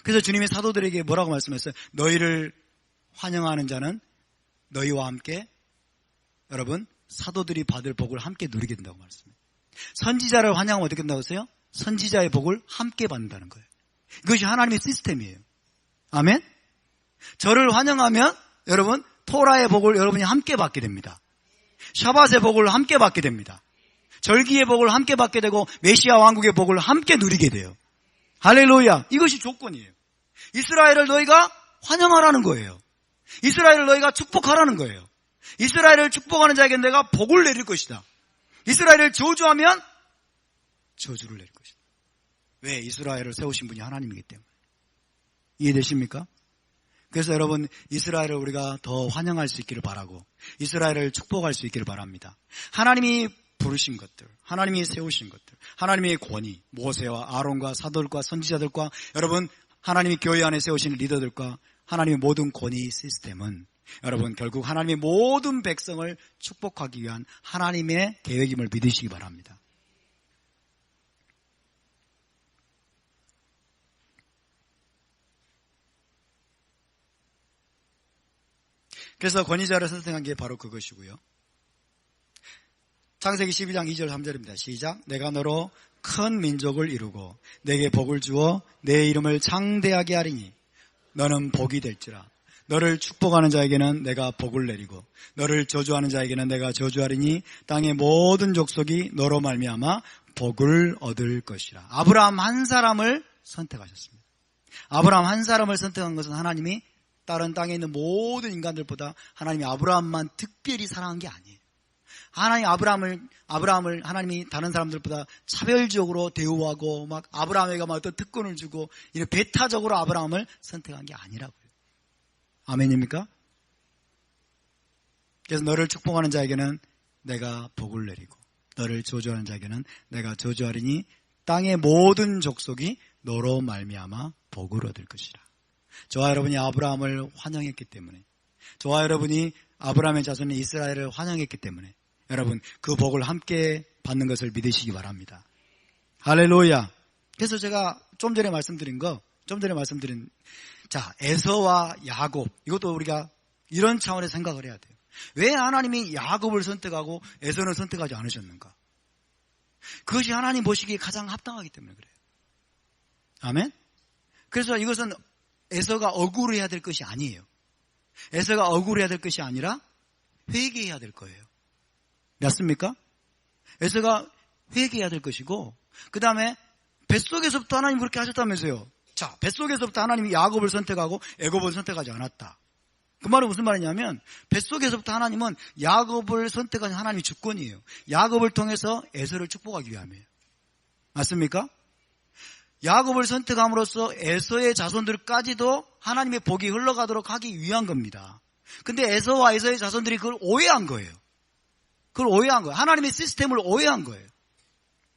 그래서 주님이 사도들에게 뭐라고 말씀했어요? 너희를 환영하는 자는 너희와 함께 여러분 사도들이 받을 복을 함께 누리게 된다고 말씀해요. 선지자를 환영하면 어떻게 된다고 했어요? 선지자의 복을 함께 받는다는 거예요. 이것이 하나님의 시스템이에요. 아멘? 저를 환영하면 여러분 토라의 복을 여러분이 함께 받게 됩니다. 샤밧의 복을 함께 받게 됩니다. 절기의 복을 함께 받게 되고 메시아 왕국의 복을 함께 누리게 돼요. 할렐루야. 이것이 조건이에요. 이스라엘을 너희가 환영하라는 거예요. 이스라엘을 너희가 축복하라는 거예요. 이스라엘을 축복하는 자에게 내가 복을 내릴 것이다. 이스라엘을 저주하면 저주를 내릴 것이다. 왜? 이스라엘을 세우신 분이 하나님이기 때문에. 이해되십니까? 그래서 여러분 이스라엘을 우리가 더 환영할 수 있기를 바라고 이스라엘을 축복할 수 있기를 바랍니다. 하나님이 부르신 것들, 하나님이 세우신 것들, 하나님의 권위, 모세와 아론과 사도들과 선지자들과 여러분 하나님이 교회 안에 세우신 리더들과 하나님의 모든 권위 시스템은 여러분 결국 하나님의 모든 백성을 축복하기 위한 하나님의 계획임을 믿으시기 바랍니다. 그래서 권위자를 선택한 게 바로 그것이고요. 창세기 12장 2절 3절입니다. 시작. 내가 너로 큰 민족을 이루고 내게 복을 주어 내 이름을 장대하게 하리니 너는 복이 될지라. 너를 축복하는 자에게는 내가 복을 내리고 너를 저주하는 자에게는 내가 저주하리니 땅의 모든 족속이 너로 말미암아 복을 얻을 것이라. 아브라함 한 사람을 선택하셨습니다. 아브라함 한 사람을 선택한 것은 하나님이 다른 땅에 있는 모든 인간들보다 하나님이 아브라함만 특별히 사랑한 게 아니에요. 하나님 아브라함을 하나님이 다른 사람들보다 차별적으로 대우하고 막 아브라함에게 막 어떤 특권을 주고 이런 배타적으로 아브라함을 선택한 게 아니라고요. 아멘입니까? 그래서 너를 축복하는 자에게는 내가 복을 내리고 너를 저주하는 자에게는 내가 저주하리니 땅의 모든 족속이 너로 말미암아 복을 얻을 것이라. 저와 여러분이 아브라함을 환영했기 때문에, 저와 여러분이 아브라함의 자손인 이스라엘을 환영했기 때문에 여러분 그 복을 함께 받는 것을 믿으시기 바랍니다. 할렐루야. 그래서 제가 좀 전에 말씀드린 자, 에서와 야곱, 이것도 우리가 이런 차원에서 생각을 해야 돼요. 왜 하나님이 야곱을 선택하고 에서는 선택하지 않으셨는가? 그것이 하나님 보시기에 가장 합당하기 때문에 그래요. 아멘? 그래서 이것은 에서가 억울해야 될 것이 아니에요. 에서가 억울해야 될 것이 아니라 회개해야 될 거예요. 맞습니까? 에서가 회개해야 될 것이고, 그 다음에 뱃속에서부터 하나님 그렇게 하셨다면서요. 자, 뱃속에서부터 하나님이 야곱을 선택하고 애굽을 선택하지 않았다. 그 말은 무슨 말이냐면 뱃속에서부터 하나님은 야곱을 선택한 하나님의 주권이에요. 야곱을 통해서 에서를 축복하기 위함이에요. 맞습니까? 야곱을 선택함으로써 에서의 자손들까지도 하나님의 복이 흘러가도록 하기 위한 겁니다. 근데 에서와 에서의 자손들이 그걸 오해한 거예요. 하나님의 시스템을 오해한 거예요.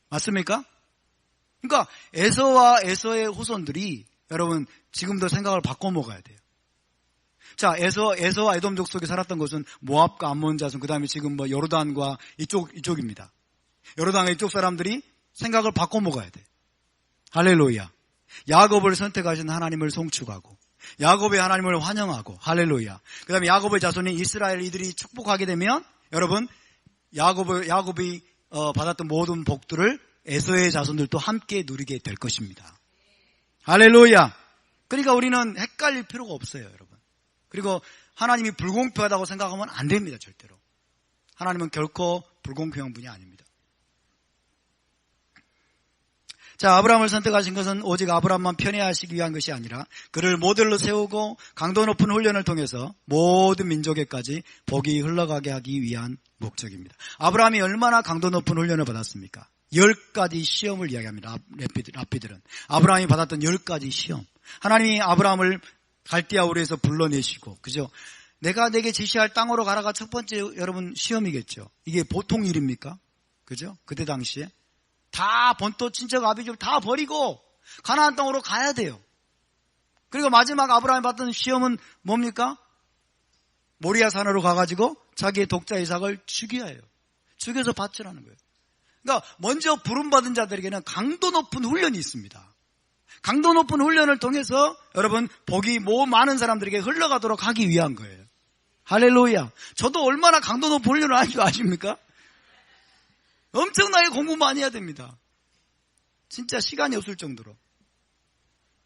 맞습니까? 그러니까 에서와 에서의 후손들이 여러분 지금도 생각을 바꿔 먹어야 돼요. 자, 에서와 에돔 족속에 살았던 곳은 모압과 암몬 자손, 그 다음에 지금 요르단과 이쪽입니다. 요르단의 이쪽 사람들이 생각을 바꿔 먹어야 돼. 할렐루야. 야곱을 선택하신 하나님을 송축하고, 야곱의 하나님을 환영하고, 할렐루야. 그 다음에 야곱의 자손인 이스라엘 이들이 축복하게 되면, 여러분, 야곱이 받았던 모든 복들을 에서의 자손들도 함께 누리게 될 것입니다. 할렐루야. 그러니까 우리는 헷갈릴 필요가 없어요, 여러분. 그리고 하나님이 불공평하다고 생각하면 안 됩니다, 절대로. 하나님은 결코 불공평한 분이 아닙니다. 자, 아브라함을 선택하신 것은 오직 아브라함만 편애하시기 위한 것이 아니라 그를 모델로 세우고 강도 높은 훈련을 통해서 모든 민족에까지 복이 흘러가게 하기 위한 목적입니다. 아브라함이 얼마나 강도 높은 훈련을 받았습니까? 10가지 시험을 이야기합니다. 랍비들은. 아브라함이 받았던 10가지 시험. 하나님이 아브라함을 갈대아 우르에서 불러내시고, 그죠? 내가 내게 지시할 땅으로 가라가 첫 번째 여러분 시험이겠죠. 이게 보통 일입니까? 그죠? 그때 당시에 다 본토 친척 아비집 다 버리고 가나안 땅으로 가야 돼요. 그리고 마지막 아브라함이 받던 시험은 뭡니까? 모리아 산으로 가가지고 자기의 독자 이삭을 죽여야 해요. 죽여서 바치라는 거예요. 그러니까 먼저 부름받은 자들에게는 강도 높은 훈련이 있습니다. 강도 높은 훈련을 통해서 여러분 복이 많은 사람들에게 흘러가도록 하기 위한 거예요. 할렐루야. 저도 얼마나 강도 높은 훈련을 하는 줄 아십니까? 엄청나게 공부 많이 해야 됩니다. 진짜 시간이 없을 정도로.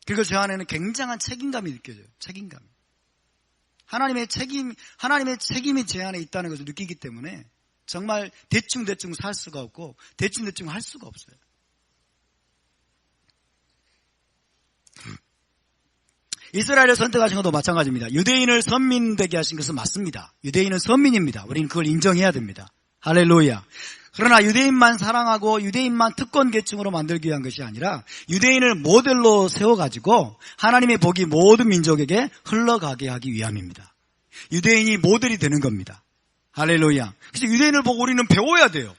그리고 제 안에는 굉장한 책임감이 느껴져요. 책임감. 하나님의 책임이 제 안에 있다는 것을 느끼기 때문에 정말 대충 살 수가 없고 대충 할 수가 없어요. 이스라엘을 선택하신 것도 마찬가지입니다. 유대인을 선민 되게 하신 것은 맞습니다. 유대인은 선민입니다. 우리는 그걸 인정해야 됩니다. 할렐루야. 그러나 유대인만 사랑하고 유대인만 특권 계층으로 만들기 위한 것이 아니라 유대인을 모델로 세워가지고 하나님의 복이 모든 민족에게 흘러가게 하기 위함입니다. 유대인이 모델이 되는 겁니다. 할렐루야. 그래서 유대인을 보고 우리는 배워야 돼요.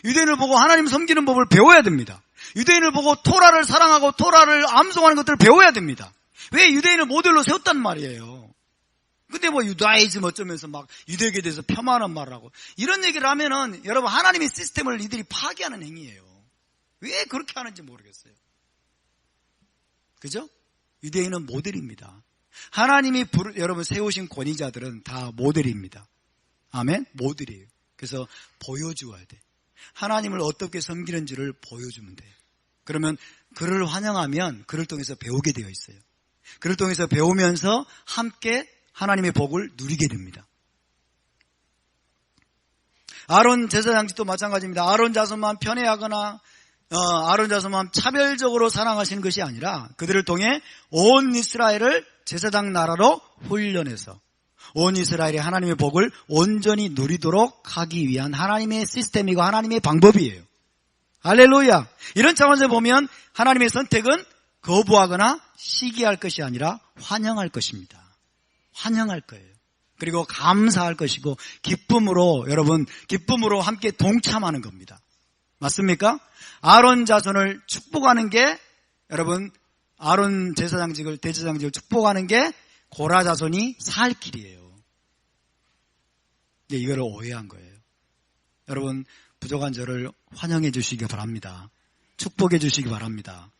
유대인을 보고 하나님 섬기는 법을 배워야 됩니다. 유대인을 보고 토라를 사랑하고 토라를 암송하는 것들을 배워야 됩니다. 왜 유대인을 모델로 세웠단 말이에요. 근데 유다이즘 어쩌면서 막 유대교에 대해서 폄하하는 말을 하고 이런 얘기를 하면은 여러분 하나님의 시스템을 이들이 파괴하는 행위예요. 왜 그렇게 하는지 모르겠어요. 그죠? 유대인은 모델입니다. 하나님이 여러분 세우신 권위자들은 다 모델입니다. 아멘? 모델이에요. 그래서 보여주어야 돼. 하나님을 어떻게 섬기는지를 보여주면 돼요. 그러면 그를 환영하면 그를 통해서 배우게 되어 있어요. 그를 통해서 배우면서 함께 하나님의 복을 누리게 됩니다. 아론 제사장직도 마찬가지입니다. 아론 자손만 편애하거나 아론 자손만 차별적으로 사랑하시는 것이 아니라 그들을 통해 온 이스라엘을 제사장 나라로 훈련해서 온 이스라엘이 하나님의 복을 온전히 누리도록 하기 위한 하나님의 시스템이고 하나님의 방법이에요. 할렐루야. 이런 차원에서 보면 하나님의 선택은 거부하거나 시기할 것이 아니라 환영할 것입니다. 환영할 거예요. 그리고 감사할 것이고 기쁨으로, 여러분, 기쁨으로 함께 동참하는 겁니다. 맞습니까? 아론 자손을 축복하는 게, 여러분, 아론 제사장직을, 대제사장직을 축복하는 게 고라 자손이 살 길이에요. 근데 이거를 오해한 거예요. 여러분, 부족한 저를 환영해 주시기 바랍니다. 축복해 주시기 바랍니다.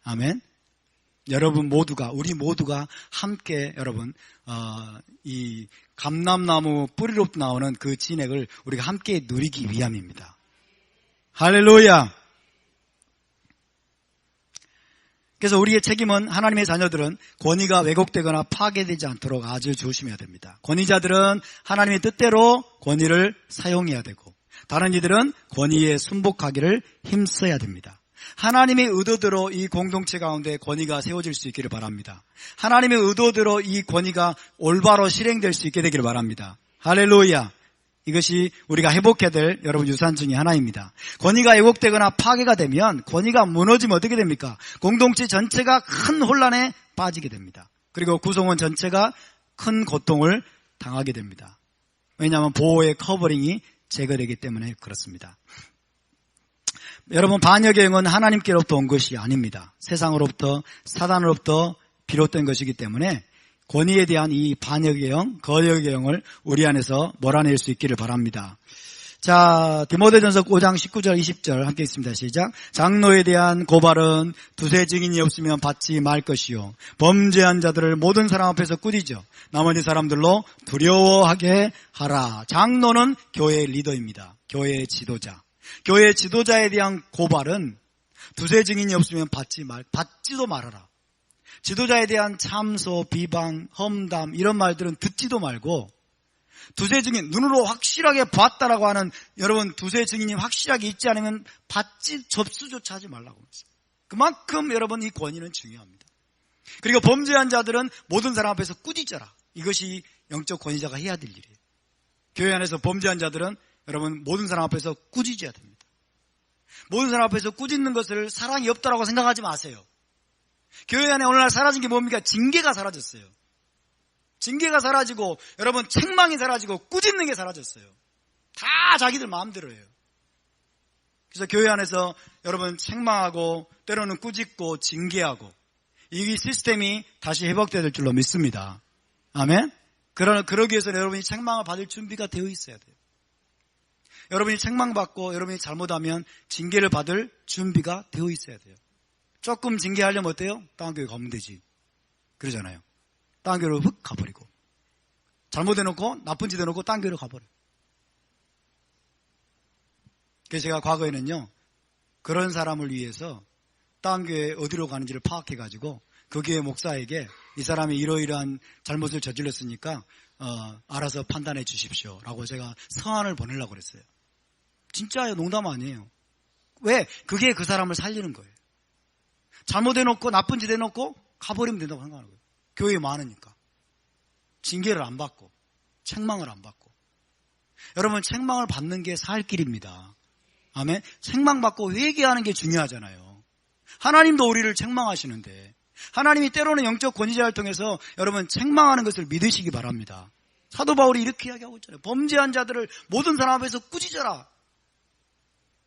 아멘. 여러분 모두가, 우리 모두가 함께, 여러분, 이 감람나무 뿌리로부터 나오는 그 진액을 우리가 함께 누리기 위함입니다. 할렐루야. 그래서 우리의 책임은, 하나님의 자녀들은 권위가 왜곡되거나 파괴되지 않도록 아주 조심해야 됩니다. 권위자들은 하나님의 뜻대로 권위를 사용해야 되고, 다른 이들은 권위에 순복하기를 힘써야 됩니다. 하나님의 의도대로 이 공동체 가운데 권위가 세워질 수 있기를 바랍니다. 하나님의 의도대로 이 권위가 올바로 실행될 수 있게 되기를 바랍니다. 할렐루야. 이것이 우리가 회복해야 될 여러분 유산 중에 하나입니다. 권위가 왜곡되거나 파괴가 되면, 권위가 무너지면 어떻게 됩니까? 공동체 전체가 큰 혼란에 빠지게 됩니다. 그리고 구성원 전체가 큰 고통을 당하게 됩니다. 왜냐하면 보호의 커버링이 제거되기 때문에 그렇습니다. 여러분, 반역의 영은 하나님께로부터 온 것이 아닙니다. 세상으로부터, 사단으로부터 비롯된 것이기 때문에 권위에 대한 이 반역의 영, 거역의 영을 우리 안에서 몰아낼 수 있기를 바랍니다. 자, 디모데전서 5장 19절 20절 함께 있습니다. 시작. 장로에 대한 고발은 두세 증인이 없으면 받지 말 것이요, 범죄한 자들을 모든 사람 앞에서 꾸짖어 나머지 사람들로 두려워하게 하라. 장로는 교회의 리더입니다. 교회의 지도자. 교회 지도자에 대한 고발은 두세 증인이 없으면 받지도 말아라. 지도자에 대한 참소, 비방, 험담 이런 말들은 듣지도 말고, 두세 증인, 눈으로 확실하게 봤다라고 하는, 여러분, 두세 증인이 확실하게 있지 않으면 접수조차 하지 말라고 했어요. 그만큼 여러분 이 권위는 중요합니다. 그리고 범죄한 자들은 모든 사람 앞에서 꾸짖어라. 이것이 영적 권위자가 해야 될 일이에요. 교회 안에서 범죄한 자들은 여러분 모든 사람 앞에서 꾸짖어야 됩니다. 모든 사람 앞에서 꾸짖는 것을 사랑이 없다라고 생각하지 마세요. 교회 안에 오늘날 사라진 게 뭡니까? 징계가 사라졌어요. 징계가 사라지고, 여러분, 책망이 사라지고 꾸짖는 게 사라졌어요. 다 자기들 마음대로 해요. 그래서 교회 안에서 여러분 책망하고 때로는 꾸짖고 징계하고, 이 시스템이 다시 회복되어야 될 줄로 믿습니다. 아멘. 그러기 위해서는 여러분이 책망을 받을 준비가 되어 있어야 돼요. 여러분이 책망받고 여러분이 잘못하면 징계를 받을 준비가 되어 있어야 돼요. 조금 징계하려면 어때요? 다른 교회 가면 되지. 그러잖아요. 다른 교회로 훅 가버리고, 잘못해놓고 나쁜 짓 해놓고 다른 교회로 가버려요. 그래서 제가 과거에는요, 그런 사람을 위해서 다른 교회 어디로 가는지를 파악해가지고 그 교회 목사에게 이 사람이 이러이러한 잘못을 저질렀으니까 알아서 판단해 주십시오 라고 제가 서한을 보내려고 그랬어요. 진짜예요. 농담 아니에요. 왜? 그게 그 사람을 살리는 거예요. 잘못해놓고 나쁜 짓 해놓고 가버리면 된다고 생각하는 거예요. 교회에 많으니까. 징계를 안 받고 책망을 안 받고. 여러분, 책망을 받는 게 살 길입니다. 아멘. 책망받고 회개하는 게 중요하잖아요. 하나님도 우리를 책망하시는데, 하나님이 때로는 영적 권위자를 통해서 여러분 책망하는 것을 믿으시기 바랍니다. 사도 바울이 이렇게 이야기하고 있잖아요. 범죄한 자들을 모든 사람 앞에서 꾸짖어라.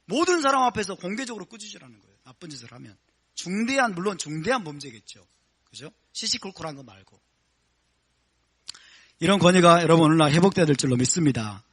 모든 사람 앞에서 공개적으로 꾸짖으라는 거예요. 나쁜 짓을 하면. 물론 중대한 범죄겠죠. 그죠? 시시콜콜한 거 말고. 이런 권위가 여러분 오늘날 회복되어야 될 줄로 믿습니다.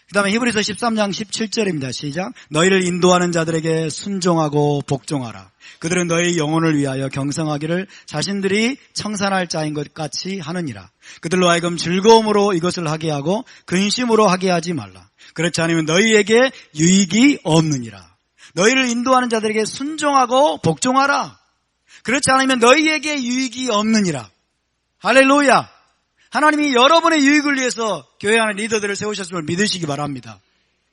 그 다음에 히브리서 13장 17절입니다. 시작. 너희를 인도하는 자들에게 순종하고 복종하라. 그들은 너희 영혼을 위하여 경성하기를 자신들이 청산할 자인 것 같이 하느니라. 그들로 하여금 즐거움으로 이것을 하게 하고 근심으로 하게 하지 말라. 그렇지 않으면 너희에게 유익이 없느니라. 너희를 인도하는 자들에게 순종하고 복종하라. 그렇지 않으면 너희에게 유익이 없느니라. 할렐루야. 하나님이 여러분의 유익을 위해서 교회 안에 리더들을 세우셨음을 믿으시기 바랍니다.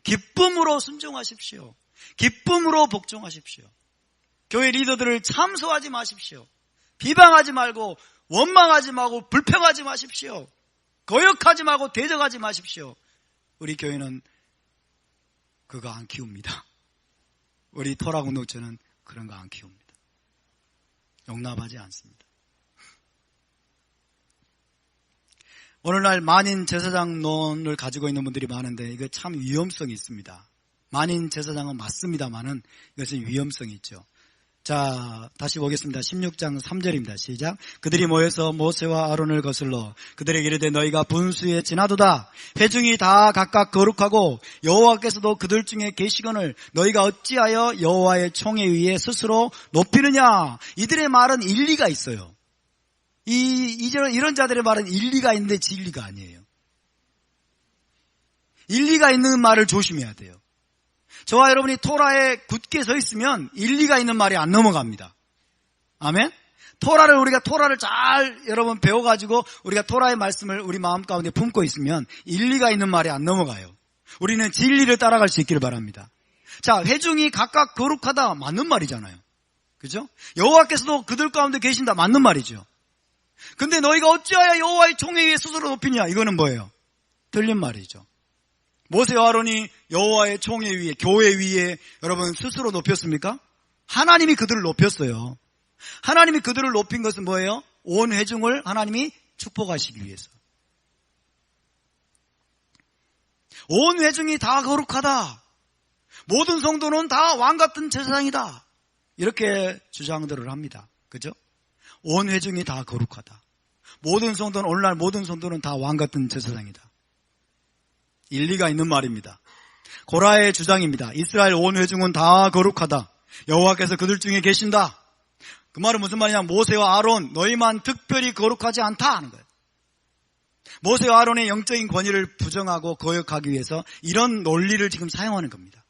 기쁨으로 순종하십시오. 기쁨으로 복종하십시오. 교회 리더들을 참소하지 마십시오. 비방하지 말고 원망하지 말고 불평하지 마십시오. 거역하지 말고 대적하지 마십시오. 우리 교회는 그거 안 키웁니다. 우리 토라 공동체는 그런 거 안 키웁니다. 용납하지 않습니다. 오늘날 만인 제사장론을 가지고 있는 분들이 많은데 이거 참 위험성이 있습니다. 만인 제사장은 맞습니다만은 이것은 위험성이 있죠. 자, 다시 보겠습니다. 16장 3절입니다. 시작. 그들이 모여서 모세와 아론을 거슬러 그들에게 이르되 너희가 분수에 지나도다. 회중이 다 각각 거룩하고 여호와께서도 그들 중에 계시거늘 너희가 어찌하여 여호와의 총에 의해 스스로 높이느냐. 이들의 말은 일리가 있어요. 이런 자들의 말은 일리가 있는데 진리가 아니에요. 일리가 있는 말을 조심해야 돼요. 저와 여러분이 토라에 굳게 서 있으면 일리가 있는 말이 안 넘어갑니다. 아멘? 우리가 토라를 잘 여러분 배워가지고 우리가 토라의 말씀을 우리 마음 가운데 품고 있으면 일리가 있는 말이 안 넘어가요. 우리는 진리를 따라갈 수 있기를 바랍니다. 자, 회중이 각각 거룩하다 맞는 말이잖아요. 그죠? 여호와께서도 그들 가운데 계신다 맞는 말이죠. 근데 너희가 어찌하여 여호와의 총에 의해 스스로 높이냐 이거는 뭐예요? 틀린 말이죠. 모세와 아론이 여호와의 총에 위에 교회 위에 여러분 스스로 높였습니까? 하나님이 그들을 높였어요. 하나님이 그들을 높인 것은 뭐예요? 온 회중을 하나님이 축복하시기 위해서. 온 회중이 다 거룩하다. 모든 성도는 다 왕같은 제사장이다. 이렇게 주장들을 합니다. 그죠? 온 회중이 다 거룩하다. 모든 성도는 오늘날 모든 성도는 다 왕같은 제사장이다. 일리가 있는 말입니다. 고라의 주장입니다. 이스라엘 온 회중은 다 거룩하다. 여호와께서 그들 중에 계신다. 그 말은 무슨 말이냐? 모세와 아론 너희만 특별히 거룩하지 않다 하는 거예요. 모세와 아론의 영적인 권위를 부정하고 거역하기 위해서 이런 논리를 지금 사용하는 겁니다.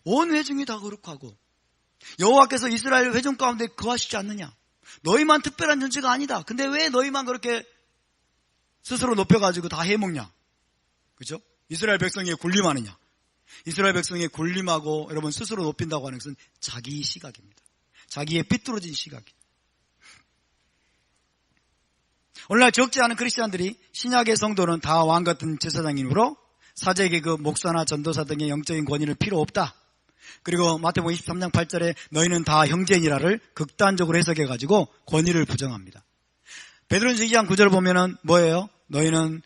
온 회중이 다 거룩하고 여호와께서 이스라엘 회중 가운데 거하시지 않느냐? 너희만 특별한 존재가 아니다. 근데 왜 너희만 그렇게 스스로 높여가지고 다 해먹냐? 그죠? 이스라엘 백성에 군림하느냐? 이스라엘 백성에 군림하고 여러분 스스로 높인다고 하는 것은 자기 시각입니다. 자기의 삐뚤어진 시각이에요. 오늘날 적지 않은 크리스찬들이 신약의 성도는 다 왕같은 제사장이므로 사제계급, 목사나 전도사 등의 영적인 권위를 필요 없다. 그리고 마태복음 23장 8절에 너희는 다 형제니라를 극단적으로 해석해가지고 권위를 부정합니다. 베드로전서 2장 9절 보면은 뭐예요? 너희는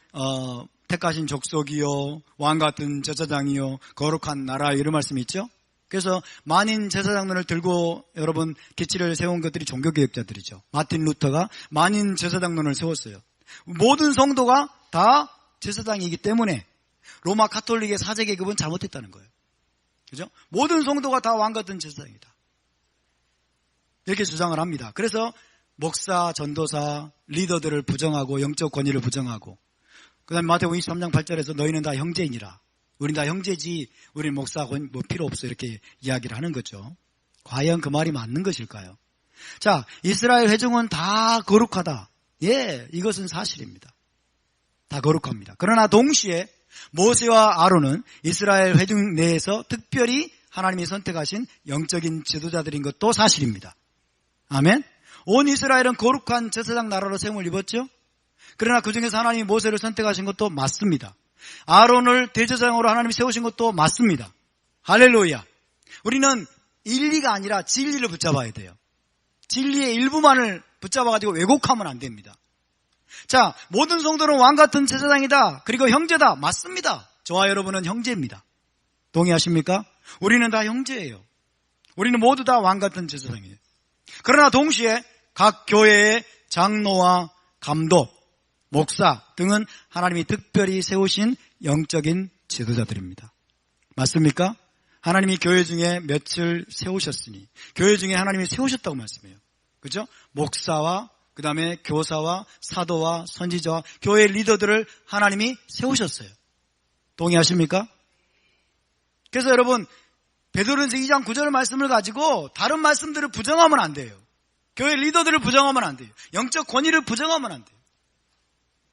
택하신 족속이요 왕같은 제사장이요 거룩한 나라 이런 말씀이 있죠. 그래서 만인 제사장론을 들고 여러분 기치를 세운 것들이 종교개혁자들이죠. 마틴 루터가 만인 제사장론을 세웠어요. 모든 성도가 다 제사장이기 때문에 로마 가톨릭의 사제계급은 잘못했다는 거예요. 그죠? 모든 성도가 다 왕같은 제사장이다. 이렇게 주장을 합니다. 그래서 목사, 전도사, 리더들을 부정하고 영적 권위를 부정하고 그 다음에 마태복음 23장 8절에서 너희는 다 형제이니라. 우린 다 형제지 우린 목사 뭐 필요 없어 이렇게 이야기를 하는 거죠. 과연 그 말이 맞는 것일까요? 자, 이스라엘 회중은 다 거룩하다. 예, 이것은 사실입니다. 다 거룩합니다. 그러나 동시에 모세와 아론은 이스라엘 회중 내에서 특별히 하나님이 선택하신 영적인 지도자들인 것도 사실입니다. 아멘. 온 이스라엘은 거룩한 제사장 나라로 세움을 입었죠. 그러나 그 중에서 하나님이 모세를 선택하신 것도 맞습니다. 아론을 대제사장으로 하나님이 세우신 것도 맞습니다. 할렐루야. 우리는 일리가 아니라 진리를 붙잡아야 돼요. 진리의 일부만을 붙잡아가지고 왜곡하면 안 됩니다. 자, 모든 성도는 왕같은 제사장이다. 그리고 형제다. 맞습니다. 저와 여러분은 형제입니다. 동의하십니까? 우리는 다 형제예요. 우리는 모두 다 왕같은 제사장이에요. 그러나 동시에 각 교회의 장로와 감독, 목사 등은 하나님이 특별히 세우신 영적인 지도자들입니다. 맞습니까? 하나님이 교회 중에 몇을 세우셨으니 교회 중에 하나님이 세우셨다고 말씀해요. 그죠? 목사와 그 다음에 교사와 사도와 선지자와 교회 리더들을 하나님이 세우셨어요. 동의하십니까? 그래서 여러분 베드로전서 2장 9절 말씀을 가지고 다른 말씀들을 부정하면 안 돼요. 교회 리더들을 부정하면 안 돼요. 영적 권위를 부정하면 안 돼요.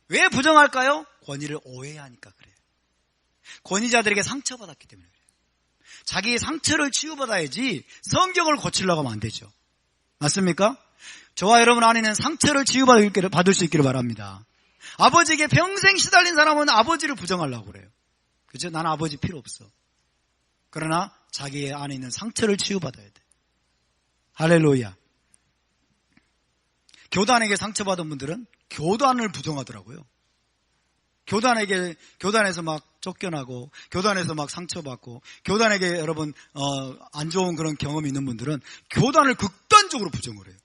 왜 부정할까요? 권위를 오해하니까 그래요. 권위자들에게 상처받았기 때문에 그래요. 자기의 상처를 치유받아야지 성경을 고치려고 하면 안 되죠. 맞습니까? 저와 여러분 안에는 상처를 치유받을 수 있기를 바랍니다. 아버지에게 평생 시달린 사람은 아버지를 부정하려고 그래요. 그죠? 나는 아버지 필요 없어. 그러나 자기 안에 있는 상처를 치유받아야 돼. 할렐루야. 교단에게 상처받은 분들은 교단을 부정하더라고요. 교단에서 막 쫓겨나고, 교단에서 막 상처받고, 교단에게 여러분, 안 좋은 그런 경험이 있는 분들은 교단을 극단적으로 부정을 해요.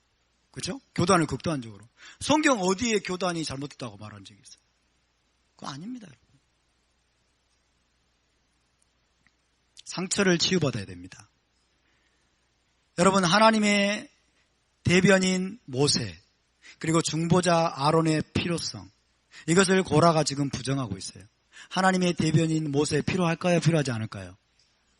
그렇죠? 교단을 극단적으로. 성경 어디에 교단이 잘못됐다고 말한 적이 있어요? 그거 아닙니다, 여러분. 상처를 치유받아야 됩니다. 여러분, 하나님의 대변인 모세, 그리고 중보자 아론의 필요성, 이것을 고라가 지금 부정하고 있어요. 하나님의 대변인 모세 필요할까요? 필요하지 않을까요?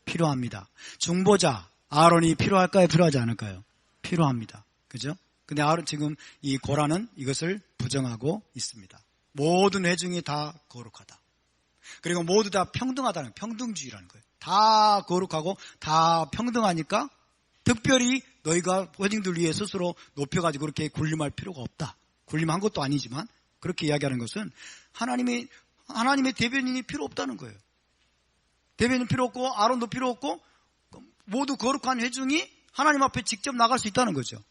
필요합니다. 중보자 아론이 필요할까요? 필요하지 않을까요? 필요합니다. 그죠? 근데 지금 이 고라는 이것을 부정하고 있습니다. 모든 회중이 다 거룩하다. 그리고 모두 다 평등하다는, 평등주의라는 거예요. 다 거룩하고 다 평등하니까 특별히 너희가 회중들 위해 스스로 높여가지고 그렇게 군림할 필요가 없다. 군림한 것도 아니지만 그렇게 이야기하는 것은 하나님의 대변인이 필요 없다는 거예요. 대변인 필요 없고 아론도 필요 없고 모두 거룩한 회중이 하나님 앞에 직접 나갈 수 있다는 거죠.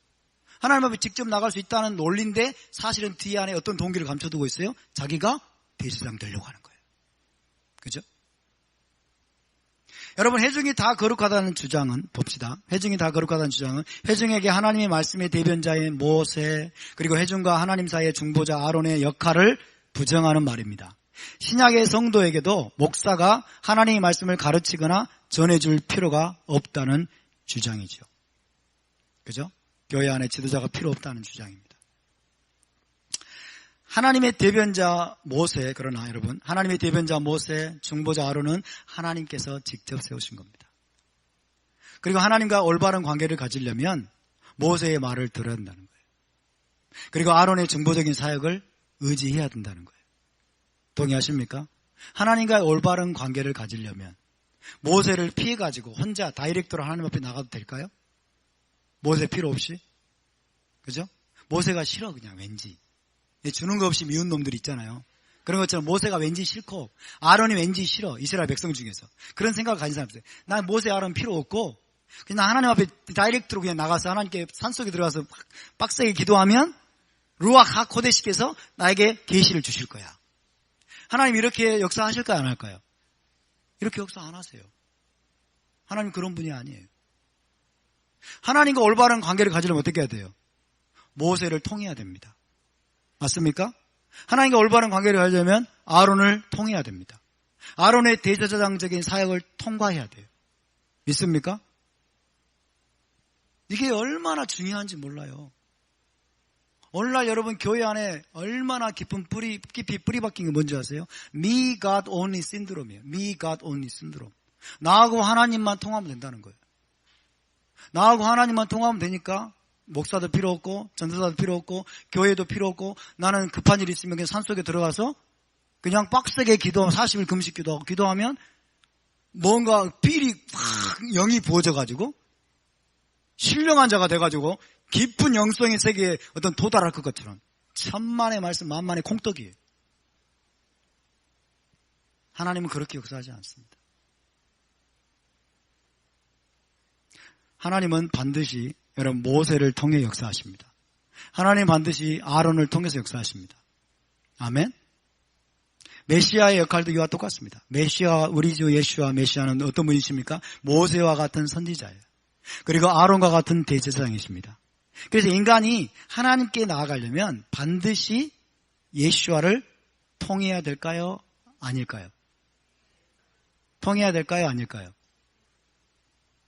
하나님 앞에 직접 나갈 수 있다는 논리인데 사실은 뒤에 안에 어떤 동기를 감춰두고 있어요? 자기가 대제사장 되려고 하는 거예요. 그죠? 여러분, 회중이 다 거룩하다는 주장은 봅시다. 회중이 다 거룩하다는 주장은 회중에게 하나님의 말씀의 대변자인 모세, 그리고 회중과 하나님 사이의 중보자 아론의 역할을 부정하는 말입니다. 신약의 성도에게도 목사가 하나님의 말씀을 가르치거나 전해줄 필요가 없다는 주장이죠. 그죠? 교회 안에 지도자가 필요 없다는 주장입니다. 하나님의 대변자 모세, 그러나 여러분, 하나님의 대변자 모세, 중보자 아론은 하나님께서 직접 세우신 겁니다. 그리고 하나님과 올바른 관계를 가지려면 모세의 말을 들어야 한다는 거예요. 그리고 아론의 중보적인 사역을 의지해야 된다는 거예요. 동의하십니까? 하나님과 올바른 관계를 가지려면 모세를 피해가지고 혼자 다이렉트로 하나님 앞에 나가도 될까요? 모세 필요 없이? 그죠? 모세가 싫어, 그냥 왠지. 주는 거 없이 미운 놈들 있잖아요. 그런 것처럼 모세가 왠지 싫고 아론이 왠지 싫어. 이스라엘 백성 중에서. 그런 생각을 가진 사람이 있어요. 난 모세 아론 필요 없고 그냥 하나님 앞에 다이렉트로 그냥 나가서 하나님께 산속에 들어가서 빡세게 기도하면 루ach 하코데시께서 나에게 계시를 주실 거야. 하나님 이렇게 역사하실까요? 안 할까요? 이렇게 역사 안 하세요. 하나님 그런 분이 아니에요. 하나님과 올바른 관계를 가지려면 어떻게 해야 돼요? 모세를 통해야 됩니다. 맞습니까? 하나님과 올바른 관계를 가지려면 아론을 통해야 됩니다. 아론의 대제사장적인 사역을 통과해야 돼요. 믿습니까? 이게 얼마나 중요한지 몰라요. 오늘날 여러분 교회 안에 얼마나 깊이 뿌리 박힌 게 뭔지 아세요? Me, God only 신드롬이에요. Me, God only 신드롬. 나하고 하나님만 통하면 된다는 거예요. 나하고 하나님만 통하면 되니까 목사도 필요 없고 전도사도 필요 없고 교회도 필요 없고 나는 급한 일 있으면 그냥 산속에 들어가서 그냥 빡세게 기도하면 40일 금식 기도하면 뭔가 필이 확 영이 부어져가지고 신령한 자가 돼가지고 깊은 영성의 세계에 어떤 도달할 것 것처럼 천만의 말씀 만만의 콩떡이에요. 하나님은 그렇게 역사하지 않습니다. 하나님은 반드시 여러분 모세를 통해 역사하십니다. 하나님 반드시 아론을 통해서 역사하십니다. 아멘. 메시아의 역할도 이와 똑같습니다. 메시아, 우리 주 예수와 메시아는 어떤 분이십니까? 모세와 같은 선지자예요. 그리고 아론과 같은 대제사장이십니다. 그래서 인간이 하나님께 나아가려면 반드시 예수와를 통해야 될까요? 아닐까요? 통해야 될까요? 아닐까요?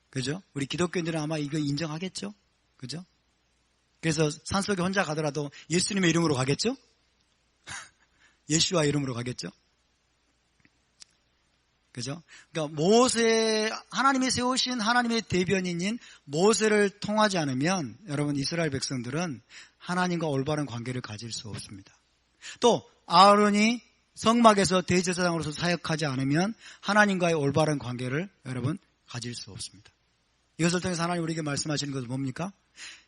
그죠? 우리 기독교인들은 아마 이거 인정하겠죠? 그죠? 그래서 산속에 혼자 가더라도 예수님의 이름으로 가겠죠? 예수와 이름으로 가겠죠? 그죠? 그러니까 하나님이 세우신 하나님의 대변인인 모세를 통하지 않으면 여러분 이스라엘 백성들은 하나님과 올바른 관계를 가질 수 없습니다. 또 아론이 성막에서 대제사장으로서 사역하지 않으면 하나님과의 올바른 관계를 여러분 가질 수 없습니다. 이것을 통해서 하나님 우리에게 말씀하시는 것은 뭡니까?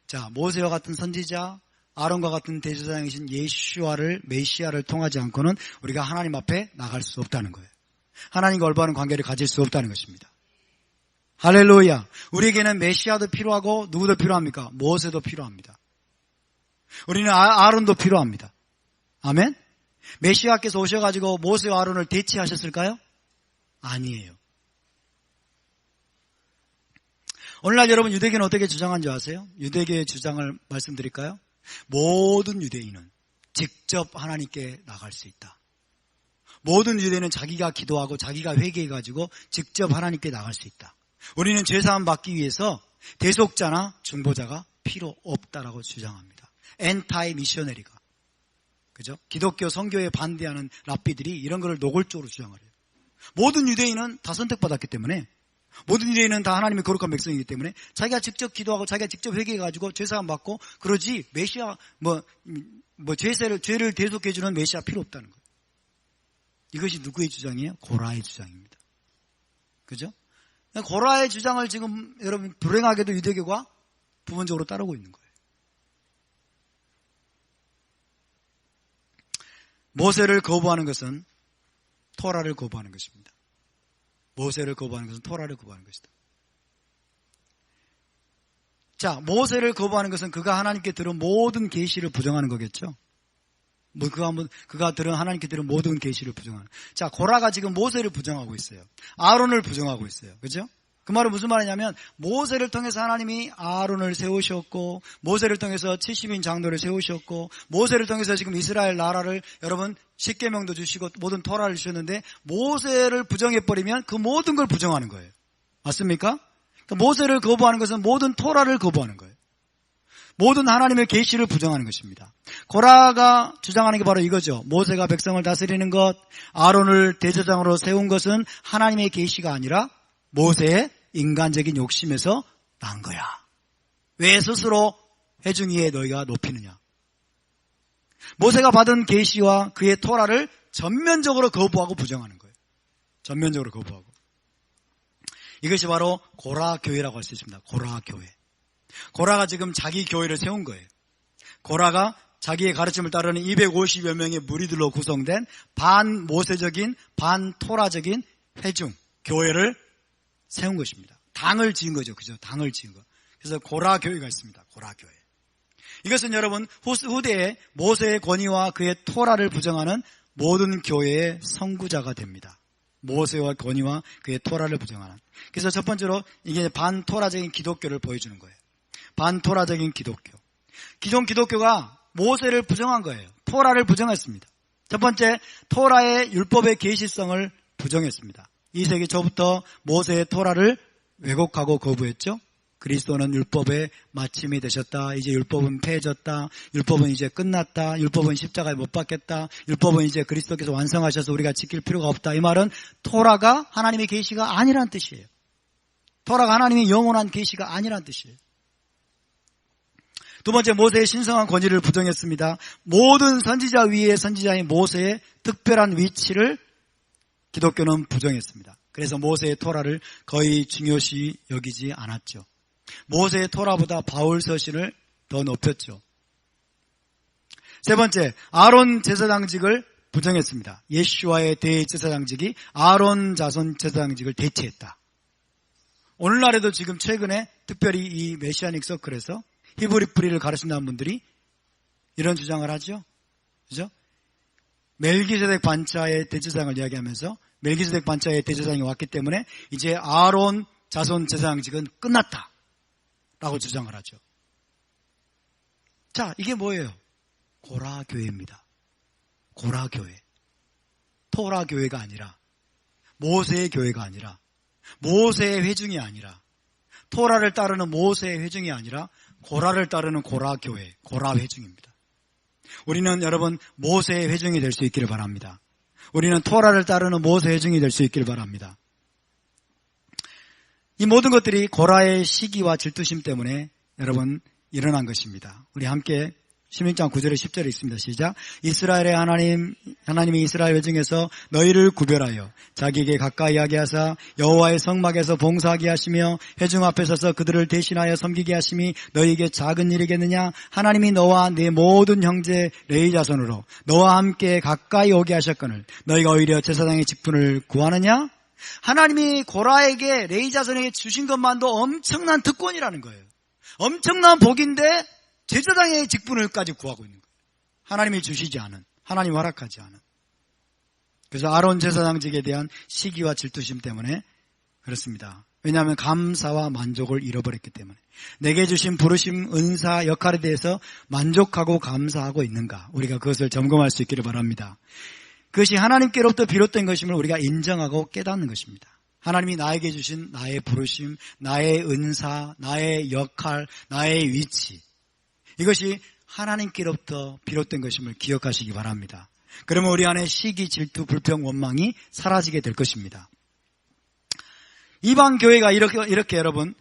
자, 모세와 같은 선지자, 아론과 같은 대제사장이신 예수와를 메시아를 통하지 않고는 우리가 하나님 앞에 나갈 수 없다는 거예요. 하나님과 올바른 관계를 가질 수 없다는 것입니다. 할렐루야. 우리에게는 메시아도 필요하고 누구도 필요합니까? 모세도 필요합니다. 우리는 아론도 필요합니다. 아멘? 메시아께서 오셔가지고 모세와 아론을 대체하셨을까요? 아니에요. 오늘날 여러분 유대교는 어떻게 주장한 줄 아세요? 유대교의 주장을 말씀드릴까요? 모든 유대인은 직접 하나님께 나갈 수 있다. 모든 유대인은 자기가 기도하고 자기가 회개해가지고 직접 하나님께 나갈 수 있다. 우리는 죄사함 받기 위해서 대속자나 중보자가 필요 없다라고 주장합니다. 엔타이 미셔너리가. 그죠? 기독교 선교에 반대하는 랍비들이 이런 걸 노골적으로 주장을 해요. 모든 유대인은 다 선택받았기 때문에, 모든 유대인은 다 하나님의 거룩한 백성이기 때문에 자기가 직접 기도하고 자기가 직접 회개해가지고 죄사함 받고 그러지 메시아 죄를 대속해주는 메시아 필요 없다는 거예요. 이것이 누구의 주장이에요? 고라의 주장입니다. 그죠? 고라의 주장을 지금 여러분 불행하게도 유대교가 부분적으로 따르고 있는 거예요. 모세를 거부하는 것은 토라를 거부하는 것입니다. 모세를 거부하는 것은 토라를 거부하는 것이다. 자, 모세를 거부하는 것은 그가 하나님께 들은 모든 계시를 부정하는 거겠죠. 그가 들은 하나님께 들은 모든 계시를 부정하는. 자, 고라가 지금 모세를 부정하고 있어요. 아론을 부정하고 있어요. 그죠? 그 말은 무슨 말이냐면 모세를 통해서 하나님이 아론을 세우셨고 모세를 통해서 70인 장로를 세우셨고 모세를 통해서 지금 이스라엘 나라를 여러분 십계명도 주시고 모든 토라를 주셨는데 모세를 부정해버리면 그 모든 걸 부정하는 거예요. 맞습니까? 그러니까 모세를 거부하는 것은 모든 토라를 거부하는 거예요. 모든 하나님의 계시를 부정하는 것입니다. 고라가 주장하는 게 바로 이거죠. 모세가 백성을 다스리는 것, 아론을 대제사장으로 세운 것은 하나님의 계시가 아니라 모세의 인간적인 욕심에서 난 거야. 왜 스스로 회중위에 너희가 높이느냐. 모세가 받은 계시와 그의 토라를 전면적으로 거부하고 부정하는 거예요. 전면적으로 거부하고. 이것이 바로 고라 교회라고 할 수 있습니다. 고라 교회. 고라가 지금 자기 교회를 세운 거예요. 고라가 자기의 가르침을 따르는 250여 명의 무리들로 구성된 반모세적인 반토라적인 회중 교회를 세운 것입니다. 당을 지은 거죠. 그죠? 당을 지은 거. 그래서 고라 교회가 있습니다. 고라 교회. 이것은 여러분 후대에 모세의 권위와 그의 토라를 부정하는 모든 교회의 선구자가 됩니다. 모세와 권위와 그의 토라를 부정하는. 그래서 첫 번째로 이게 반토라적인 기독교를 보여주는 거예요. 반토라적인 기독교. 기존 기독교가 모세를 부정한 거예요. 토라를 부정했습니다. 첫 번째, 토라의 율법의 계시성을 부정했습니다. 2세기 초부터 모세의 토라를 왜곡하고 거부했죠. 그리스도는 율법의 마침이 되셨다. 이제 율법은 폐해졌다. 율법은 이제 끝났다. 율법은 십자가에 못 박혔다. 율법은 이제 그리스도께서 완성하셔서 우리가 지킬 필요가 없다. 이 말은 토라가 하나님의 계시가 아니란 뜻이에요. 토라가 하나님의 영원한 계시가 아니란 뜻이에요. 두 번째, 모세의 신성한 권위를 부정했습니다. 모든 선지자 위에 선지자인 모세의 특별한 위치를 기독교는 부정했습니다. 그래서 모세의 토라를 거의 중요시 여기지 않았죠. 모세의 토라보다 바울 서신을 더 높였죠. 세 번째, 아론 제사장직을 부정했습니다. 예수와의 대제사장직이 아론 자손 제사장직을 대체했다. 오늘날에도 지금 최근에 특별히 이 메시아닉 서클에서 히브리 뿌리를 가르친다는 분들이 이런 주장을 하죠. 그죠? 멜기세덱 반차의 대제사장을 이야기하면서 멜기세덱 반차의 대제사장이 왔기 때문에 이제 아론 자손 제사장직은 끝났다 라고 주장을 하죠. 자, 이게 뭐예요? 고라 교회입니다. 고라 교회. 토라 교회가 아니라 모세의 교회가 아니라 모세의 회중이 아니라 토라를 따르는 모세의 회중이 아니라 고라를 따르는 고라 교회, 고라 회중입니다. 우리는 여러분 모세의 회중이 될 수 있기를 바랍니다. 우리는 토라를 따르는 모세 회중이 될 수 있기를 바랍니다. 이 모든 것들이 고라의 시기와 질투심 때문에 여러분 일어난 것입니다. 우리 함께 16장 9절에 10절에 있습니다. 시작. 이스라엘의 하나님이 이스라엘 회중에서 너희를 구별하여 자기에게 가까이 하게 하사 여호와의 성막에서 봉사하게 하시며 회중 앞에 서서 그들을 대신하여 섬기게 하심이 너희에게 작은 일이겠느냐? 하나님이 너와 네 모든 형제 레위 자손으로 너와 함께 가까이 오게 하셨거늘 너희가 오히려 제사장의 직분을 구하느냐? 하나님이 고라에게 레위 자손에게 주신 것만도 엄청난 특권이라는 거예요. 엄청난 복인데 제사장의 직분을까지 구하고 있는 거예요. 하나님이 주시지 않은, 하나님 허락하지 않은. 그래서 아론 제사장직에 대한 시기와 질투심 때문에 그렇습니다. 왜냐하면 감사와 만족을 잃어버렸기 때문에. 내게 주신 부르심, 은사, 역할에 대해서 만족하고 감사하고 있는가? 우리가 그것을 점검할 수 있기를 바랍니다. 그것이 하나님께로부터 비롯된 것임을 우리가 인정하고 깨닫는 것입니다. 하나님이 나에게 주신 나의 부르심, 나의 은사, 나의 역할, 나의 위치, 이것이 하나님께로부터 비롯된 것임을 기억하시기 바랍니다. 그러면 우리 안에 시기, 질투, 불평, 원망이 사라지게 될 것입니다. 이방 교회가 이렇게 여러분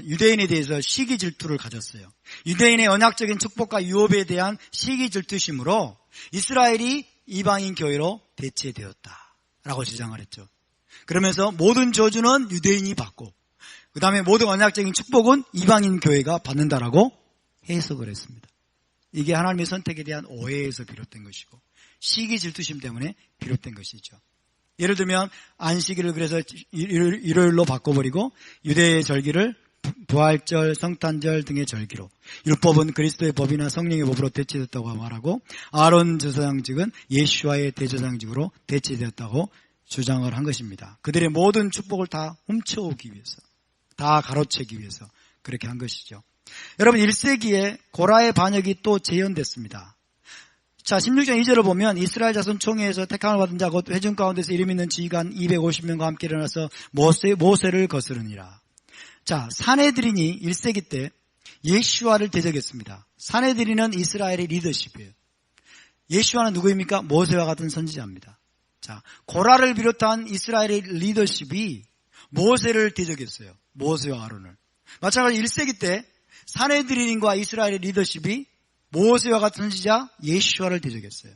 유대인에 대해서 시기 질투를 가졌어요. 유대인의 언약적인 축복과 유업에 대한 시기 질투심으로 이스라엘이 이방인 교회로 대체되었다라고 주장을 했죠. 그러면서 모든 저주는 유대인이 받고 그 다음에 모든 언약적인 축복은 이방인 교회가 받는다라고 해석을 했습니다. 이게 하나님의 선택에 대한 오해에서 비롯된 것이고 시기 질투심 때문에 비롯된 것이죠. 예를 들면 안식일을 그래서 일요일로 바꿔버리고 유대의 절기를 부활절, 성탄절 등의 절기로, 율법은 그리스도의 법이나 성령의 법으로 대체됐다고 말하고 아론 제사장직은 예수와의 대제사장직으로 대체되었다고 주장을 한 것입니다. 그들의 모든 축복을 다 훔쳐오기 위해서, 다 가로채기 위해서 그렇게 한 것이죠. 여러분 1세기에 고라의 반역이 또 재현됐습니다. 자, 16장 2절을 보면 이스라엘 자손 총회에서 택함을 받은 자 곧 회중 가운데서 이름 있는 지휘관 250명과 함께 일어나서 모세를 거스르니라. 자, 사내들인이 1세기 때 예슈아를 대적했습니다. 사내들인은 이스라엘의 리더십이에요. 예슈아는 누구입니까? 모세와 같은 선지자입니다. 자, 고라를 비롯한 이스라엘의 리더십이 모세를 대적했어요. 모세와 아론을. 마찬가지로 1세기 때 사내들인과 이스라엘의 리더십이 모세와 같은 선지자 예슈아를 대적했어요.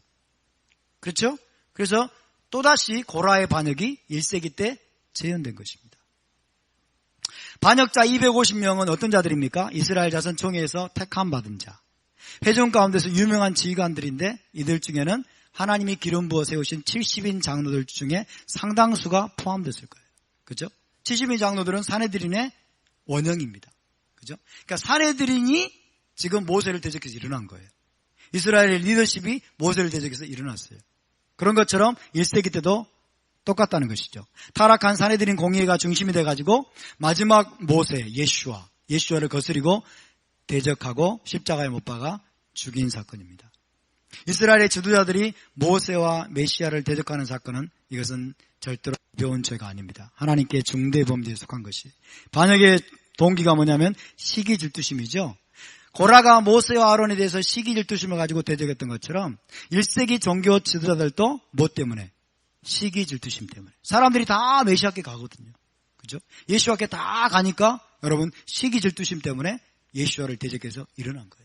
그렇죠? 그래서 또다시 고라의 반역이 1세기 때 재현된 것입니다. 반역자 250명은 어떤 자들입니까? 이스라엘 자손 총회에서 택함 받은 자. 회중 가운데서 유명한 지휘관들인데 이들 중에는 하나님이 기름 부어 세우신 70인 장로들 중에 상당수가 포함됐을 거예요. 그죠? 70인 장로들은 사내들인의 원형입니다. 그죠? 그러니까 사내들인이 지금 모세를 대적해서 일어난 거예요. 이스라엘의 리더십이 모세를 대적해서 일어났어요. 그런 것처럼 1세기 때도 똑같다는 것이죠. 타락한 사내들인 공의가 중심이 돼가지고 마지막 모세, 예슈아를 거스리고 대적하고 십자가에 못 박아 죽인 사건입니다. 이스라엘의 지도자들이 모세와 메시아를 대적하는 사건은 이것은 절대로 가벼운 죄가 아닙니다. 하나님께 중대 범죄에 속한 것이. 반역의 동기가 뭐냐면 시기 질투심이죠. 고라가 모세와 아론에 대해서 시기 질투심을 가지고 대적했던 것처럼 1세기 종교 지도자들도 뭐 때문에? 시기 질투심 때문에. 사람들이 다 메시아께 가거든요. 그죠? 예수와께 다 가니까 여러분 시기 질투심 때문에 예수와를 대적해서 일어난 거예요.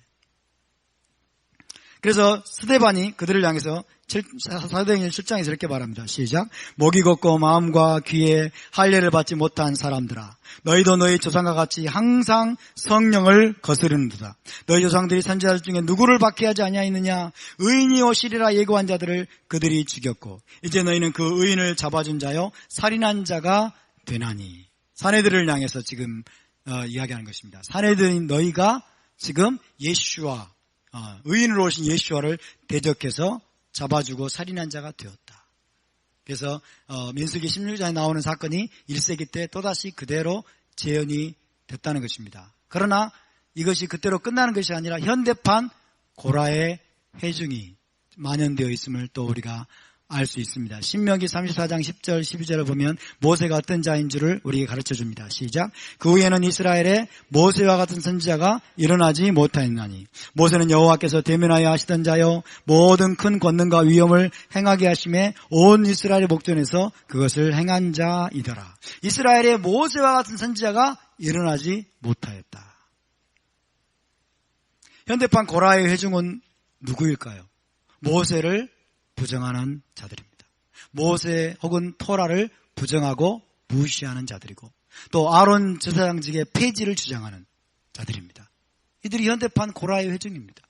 그래서 스데반이 그들을 향해서 사도행전 7장에서 이렇게 말합니다. 시작. 목이 걷고 마음과 귀에 할례를 받지 못한 사람들아, 너희도 너희 조상과 같이 항상 성령을 거스르는도다. 너희 조상들이 선지자들 중에 누구를 박해하지 아니하였느냐? 의인이 오시리라 예고한 자들을 그들이 죽였고 이제 너희는 그 의인을 잡아준 자요 살인한 자가 되나니. 사내들을 향해서 지금 이야기하는 것입니다. 사내들인 너희가 지금 예수와 의인으로 오신 예수와를 대적해서 잡아주고 살인한 자가 되었다. 그래서 민수기 16장에 나오는 사건이 1세기 때 또다시 그대로 재현이 됐다는 것입니다. 그러나 이것이 그때로 끝나는 것이 아니라 현대판 고라의 회중이 만연되어 있음을 또 우리가 알 수 있습니다. 신명기 34장 10절 12절을 보면 모세가 어떤 자인 줄을 우리에게 가르쳐줍니다. 시작. 그 후에는 이스라엘에 모세와 같은 선지자가 일어나지 못하였나니 모세는 여호와께서 대면하여 하시던 자요 모든 큰 권능과 위엄을 행하게 하심에 온 이스라엘의 목전에서 그것을 행한 자이더라. 이스라엘에 모세와 같은 선지자가 일어나지 못하였다. 현대판 고라의 회중은 누구일까요? 모세를 부정하는 자들입니다. 모세 혹은 토라를 부정하고 무시하는 자들이고 또 아론 제사장직의 폐지를 주장하는 자들입니다. 이들이 현대판 고라의 회중입니다.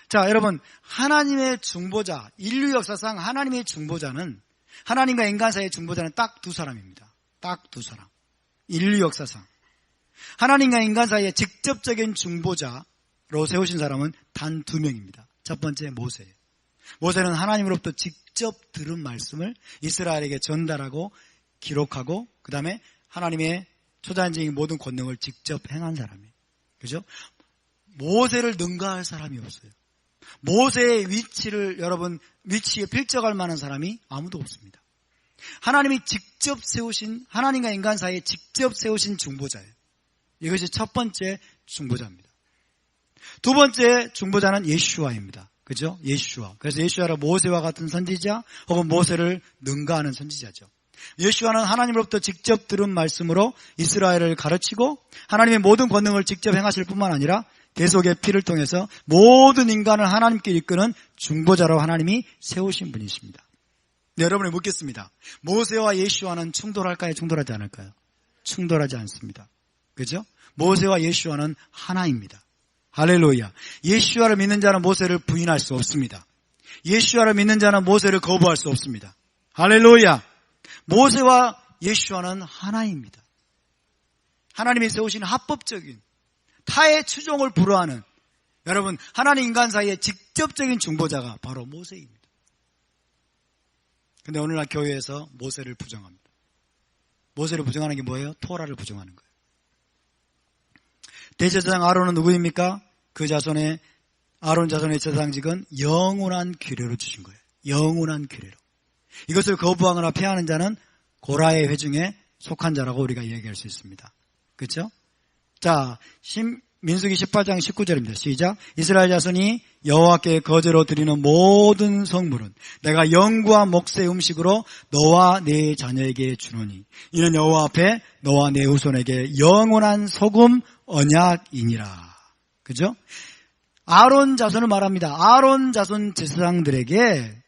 자, 여러분, 하나님의 중보자, 인류 역사상 하나님의 중보자는, 하나님과 인간 사이의 중보자는 딱 두 사람입니다. 딱 두 사람. 인류 역사상 하나님과 인간 사이의 직접적인 중보자로 세우신 사람은 단 2명입니다. 첫 번째 모세예요. 모세는 하나님으로부터 직접 들은 말씀을 이스라엘에게 전달하고 기록하고 그 다음에 하나님의 초자연적인 모든 권능을 직접 행한 사람이에요. 그죠? 모세를 능가할 사람이 없어요. 모세의 위치를 여러분 위치에 필적할 만한 사람이 아무도 없습니다. 하나님이 직접 세우신, 하나님과 인간 사이에 직접 세우신 중보자예요. 이것이 첫 번째 중보자입니다. 두 번째 중보자는 예슈아입니다. 그죠? 예슈아. 그래서 예슈아를 모세와 같은 선지자 혹은 모세를 능가하는 선지자죠. 예슈아는 하나님으로부터 직접 들은 말씀으로 이스라엘을 가르치고 하나님의 모든 권능을 직접 행하실 뿐만 아니라 대속의 피를 통해서 모든 인간을 하나님께 이끄는 중보자로 하나님이 세우신 분이십니다. 네, 여러분이 묻겠습니다. 모세와 예슈아는 충돌할까요? 충돌하지 않을까요? 충돌하지 않습니다. 그죠? 모세와 예슈아는 하나입니다. 할렐루야. 예슈아를 믿는 자는 모세를 부인할 수 없습니다. 예슈아를 믿는 자는 모세를 거부할 수 없습니다. 할렐루야. 모세와 예슈아는 하나입니다. 하나님이 세우신 합법적인 타의 추종을 불허하는 여러분 하나님 인간 사이의 직접적인 중보자가 바로 모세입니다. 근데 오늘날 교회에서 모세를 부정합니다. 모세를 부정하는 게 뭐예요? 토라를 부정하는 거예요. 대제사장 아론은 누구입니까? 그 자손의 아론 자손의 제사장직은 영원한 규례로 주신 거예요. 영원한 규례로. 이것을 거부하거나 폐하는 자는 고라의 회중에 속한 자라고 우리가 얘기할 수 있습니다. 그렇죠? 자, 민수기 18장 19절입니다. 시작. 이스라엘 자손이 여호와께 거제로 드리는 모든 성물은 내가 영구한 목세 음식으로 너와 네 자녀에게 주노니 이는 여호와 앞에 너와 네 후손에게 영원한 소금 언약이니라. 그죠? 아론 자손을 말합니다. 아론 자손 제사장들에게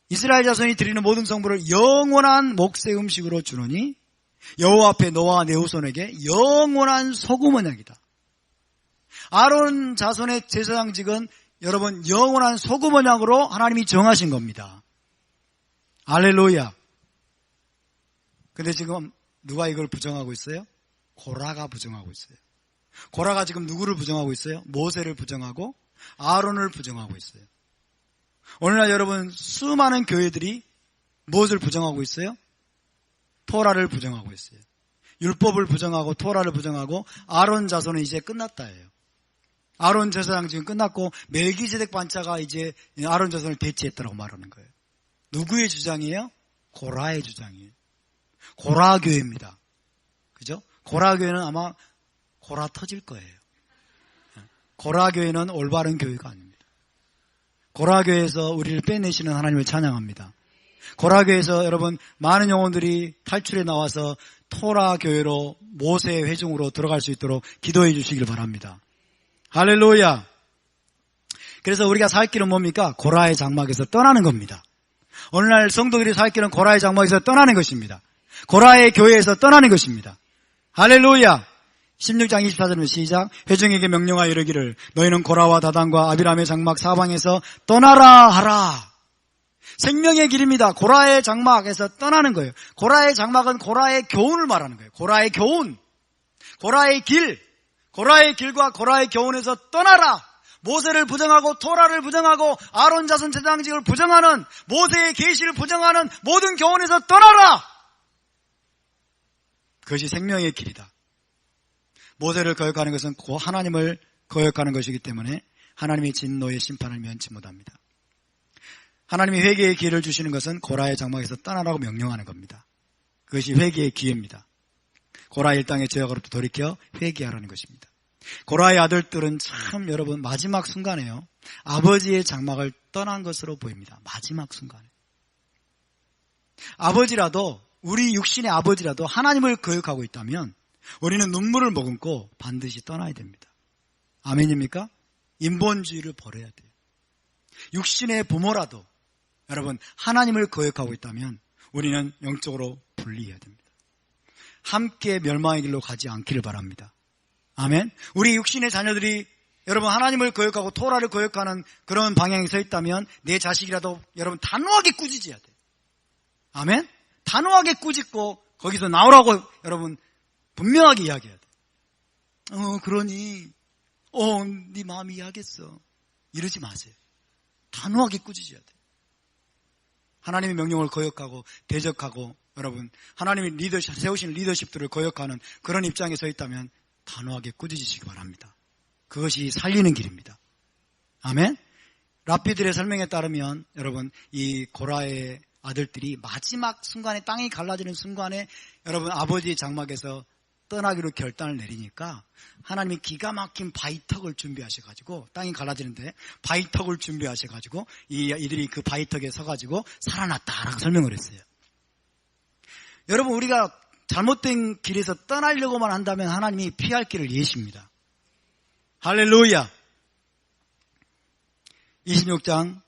이스라엘 자손이 드리는 모든 성물을 영원한 목세 음식으로 주노니 여호와 앞에 너와 네 후손에게 영원한 소금 언약이다. 아론 자손의 제사장직은 여러분 영원한 소금 언약으로 하나님이 정하신 겁니다. 할렐루야. 근데 지금 누가 이걸 부정하고 있어요? 고라가 부정하고 있어요. 고라가 지금 누구를 부정하고 있어요? 모세를 부정하고 아론을 부정하고 있어요. 오늘날 여러분 수많은 교회들이 무엇을 부정하고 있어요? 토라를 부정하고 있어요. 율법을 부정하고 토라를 부정하고 아론 자손은 이제 끝났다예요. 아론 제사장 지금 끝났고 멜기세덱 반차가 이제 아론 자손을 대체했다고 말하는 거예요. 누구의 주장이에요? 고라의 주장이에요. 고라 교회입니다. 그죠? 고라 교회는 아마 고라 터질 거예요. 고라 교회는 올바른 교회가 아닙니다. 고라 교회에서 우리를 빼내시는 하나님을 찬양합니다. 고라 교회에서 여러분 많은 영혼들이 탈출해 나와서 토라 교회로 모세의 회중으로 들어갈 수 있도록 기도해 주시길 바랍니다. 할렐루야. 그래서 우리가 살 길은 뭡니까? 고라의 장막에서 떠나는 겁니다. 오늘날 성도들이 살 길은 고라의 장막에서 떠나는 것입니다. 고라의 교회에서 떠나는 것입니다. 할렐루야. 16장 24절입니다. 시작. 회중에게 명령하여 이르기를 너희는 고라와 다단과 아비람의 장막 사방에서 떠나라 하라. 생명의 길입니다. 고라의 장막에서 떠나는 거예요. 고라의 장막은 고라의 교훈을 말하는 거예요. 고라의 교훈, 고라의 길, 고라의 길과 고라의 교훈에서 떠나라. 모세를 부정하고 토라를 부정하고 아론 자손 제사장직을 부정하는 모세의 계시를 부정하는 모든 교훈에서 떠나라. 그것이 생명의 길이다. 모세를 거역하는 것은 하나님을 거역하는 것이기 때문에 하나님의 진노의 심판을 면치 못합니다. 하나님이 회개의 기회를 주시는 것은 고라의 장막에서 떠나라고 명령하는 겁니다. 그것이 회개의 기회입니다. 고라 일당의 죄악으로부터 돌이켜 회개하라는 것입니다. 고라의 아들들은 참 여러분 마지막 순간에요. 아버지의 장막을 떠난 것으로 보입니다. 마지막 순간에. 아버지라도 우리 육신의 아버지라도 하나님을 거역하고 있다면 우리는 눈물을 머금고 반드시 떠나야 됩니다. 아멘입니까? 인본주의를 버려야 돼요. 육신의 부모라도 여러분 하나님을 거역하고 있다면 우리는 영적으로 분리해야 됩니다. 함께 멸망의 길로 가지 않기를 바랍니다. 아멘. 우리 육신의 자녀들이 여러분 하나님을 거역하고 토라를 거역하는 그런 방향에 서 있다면 내 자식이라도 여러분 단호하게 꾸짖어야 돼요. 아멘. 단호하게 꾸짖고 거기서 나오라고 여러분 분명하게 이야기해야 돼요. 그러니 네 마음이 이해하겠어. 이러지 마세요. 단호하게 꾸짖어야 돼요. 하나님의 명령을 거역하고 대적하고 여러분 하나님의 세우신 리더십들을 거역하는 그런 입장에 서 있다면 단호하게 꾸짖으시기 바랍니다. 그것이 살리는 길입니다. 아멘. 랍비들의 설명에 따르면 여러분 이 고라의 아들들이 마지막 순간에 땅이 갈라지는 순간에 여러분 아버지의 장막에서 떠나기로 결단을 내리니까 하나님이 기가 막힌 바위턱을 준비하셔가지고 땅이 갈라지는데 바위턱을 준비하셔가지고 이들이 그 바위턱에 서가지고 살아났다라고 설명을 했어요. 여러분 우리가 잘못된 길에서 떠나려고만 한다면 하나님이 피할 길을 예십니다. 할렐루야. 26장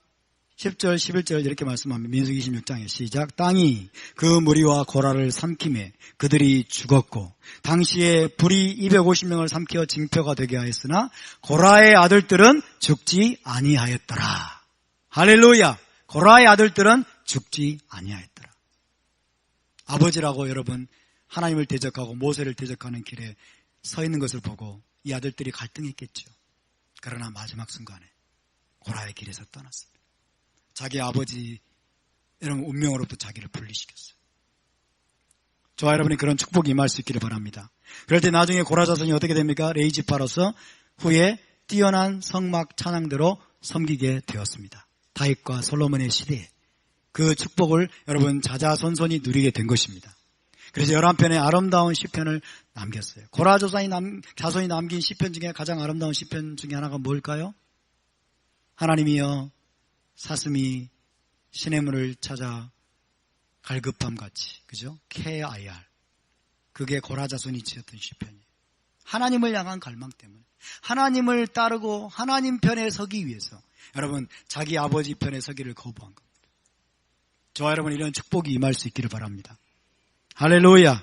10절 11절 이렇게 말씀합니다. 민수기 26장에 시작. 땅이 그 무리와 고라를 삼키매 그들이 죽었고 당시에 불이 250명을 삼켜 징표가 되게 하였으나 고라의 아들들은 죽지 아니하였더라. 할렐루야. 고라의 아들들은 죽지 아니하였더라. 아버지라고 여러분 하나님을 대적하고 모세를 대적하는 길에 서 있는 것을 보고 이 아들들이 갈등했겠죠. 그러나 마지막 순간에 고라의 길에서 떠났습니다. 자기 아버지 여러분 운명으로부터 자기를 분리시켰어요. 저와 여러분이 그런 축복이 임할 수 있기를 바랍니다. 그럴 때 나중에 고라 자손이 어떻게 됩니까? 레이지파로서 후에 뛰어난 성막 찬양대로 섬기게 되었습니다. 다윗과 솔로몬의 시대에 그 축복을 여러분 자자손손이 누리게 된 것입니다. 그래서 11편의 아름다운 시편을 남겼어요. 고라 자손이 남긴 시편 중에 가장 아름다운 시편 중에 하나가 뭘까요? 하나님이여 사슴이 시냇물을 찾아 갈급함같이, 그죠? KIR. 그게 고라 자손이 지었던 시편이에요. 하나님을 향한 갈망 때문에 하나님을 따르고 하나님 편에 서기 위해서 여러분 자기 아버지 편에 서기를 거부한 겁니다. 저와 여러분 이런 축복이 임할 수 있기를 바랍니다. 할렐루야.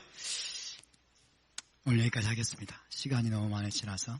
오늘 여기까지 하겠습니다. 시간이 너무 많이 지나서.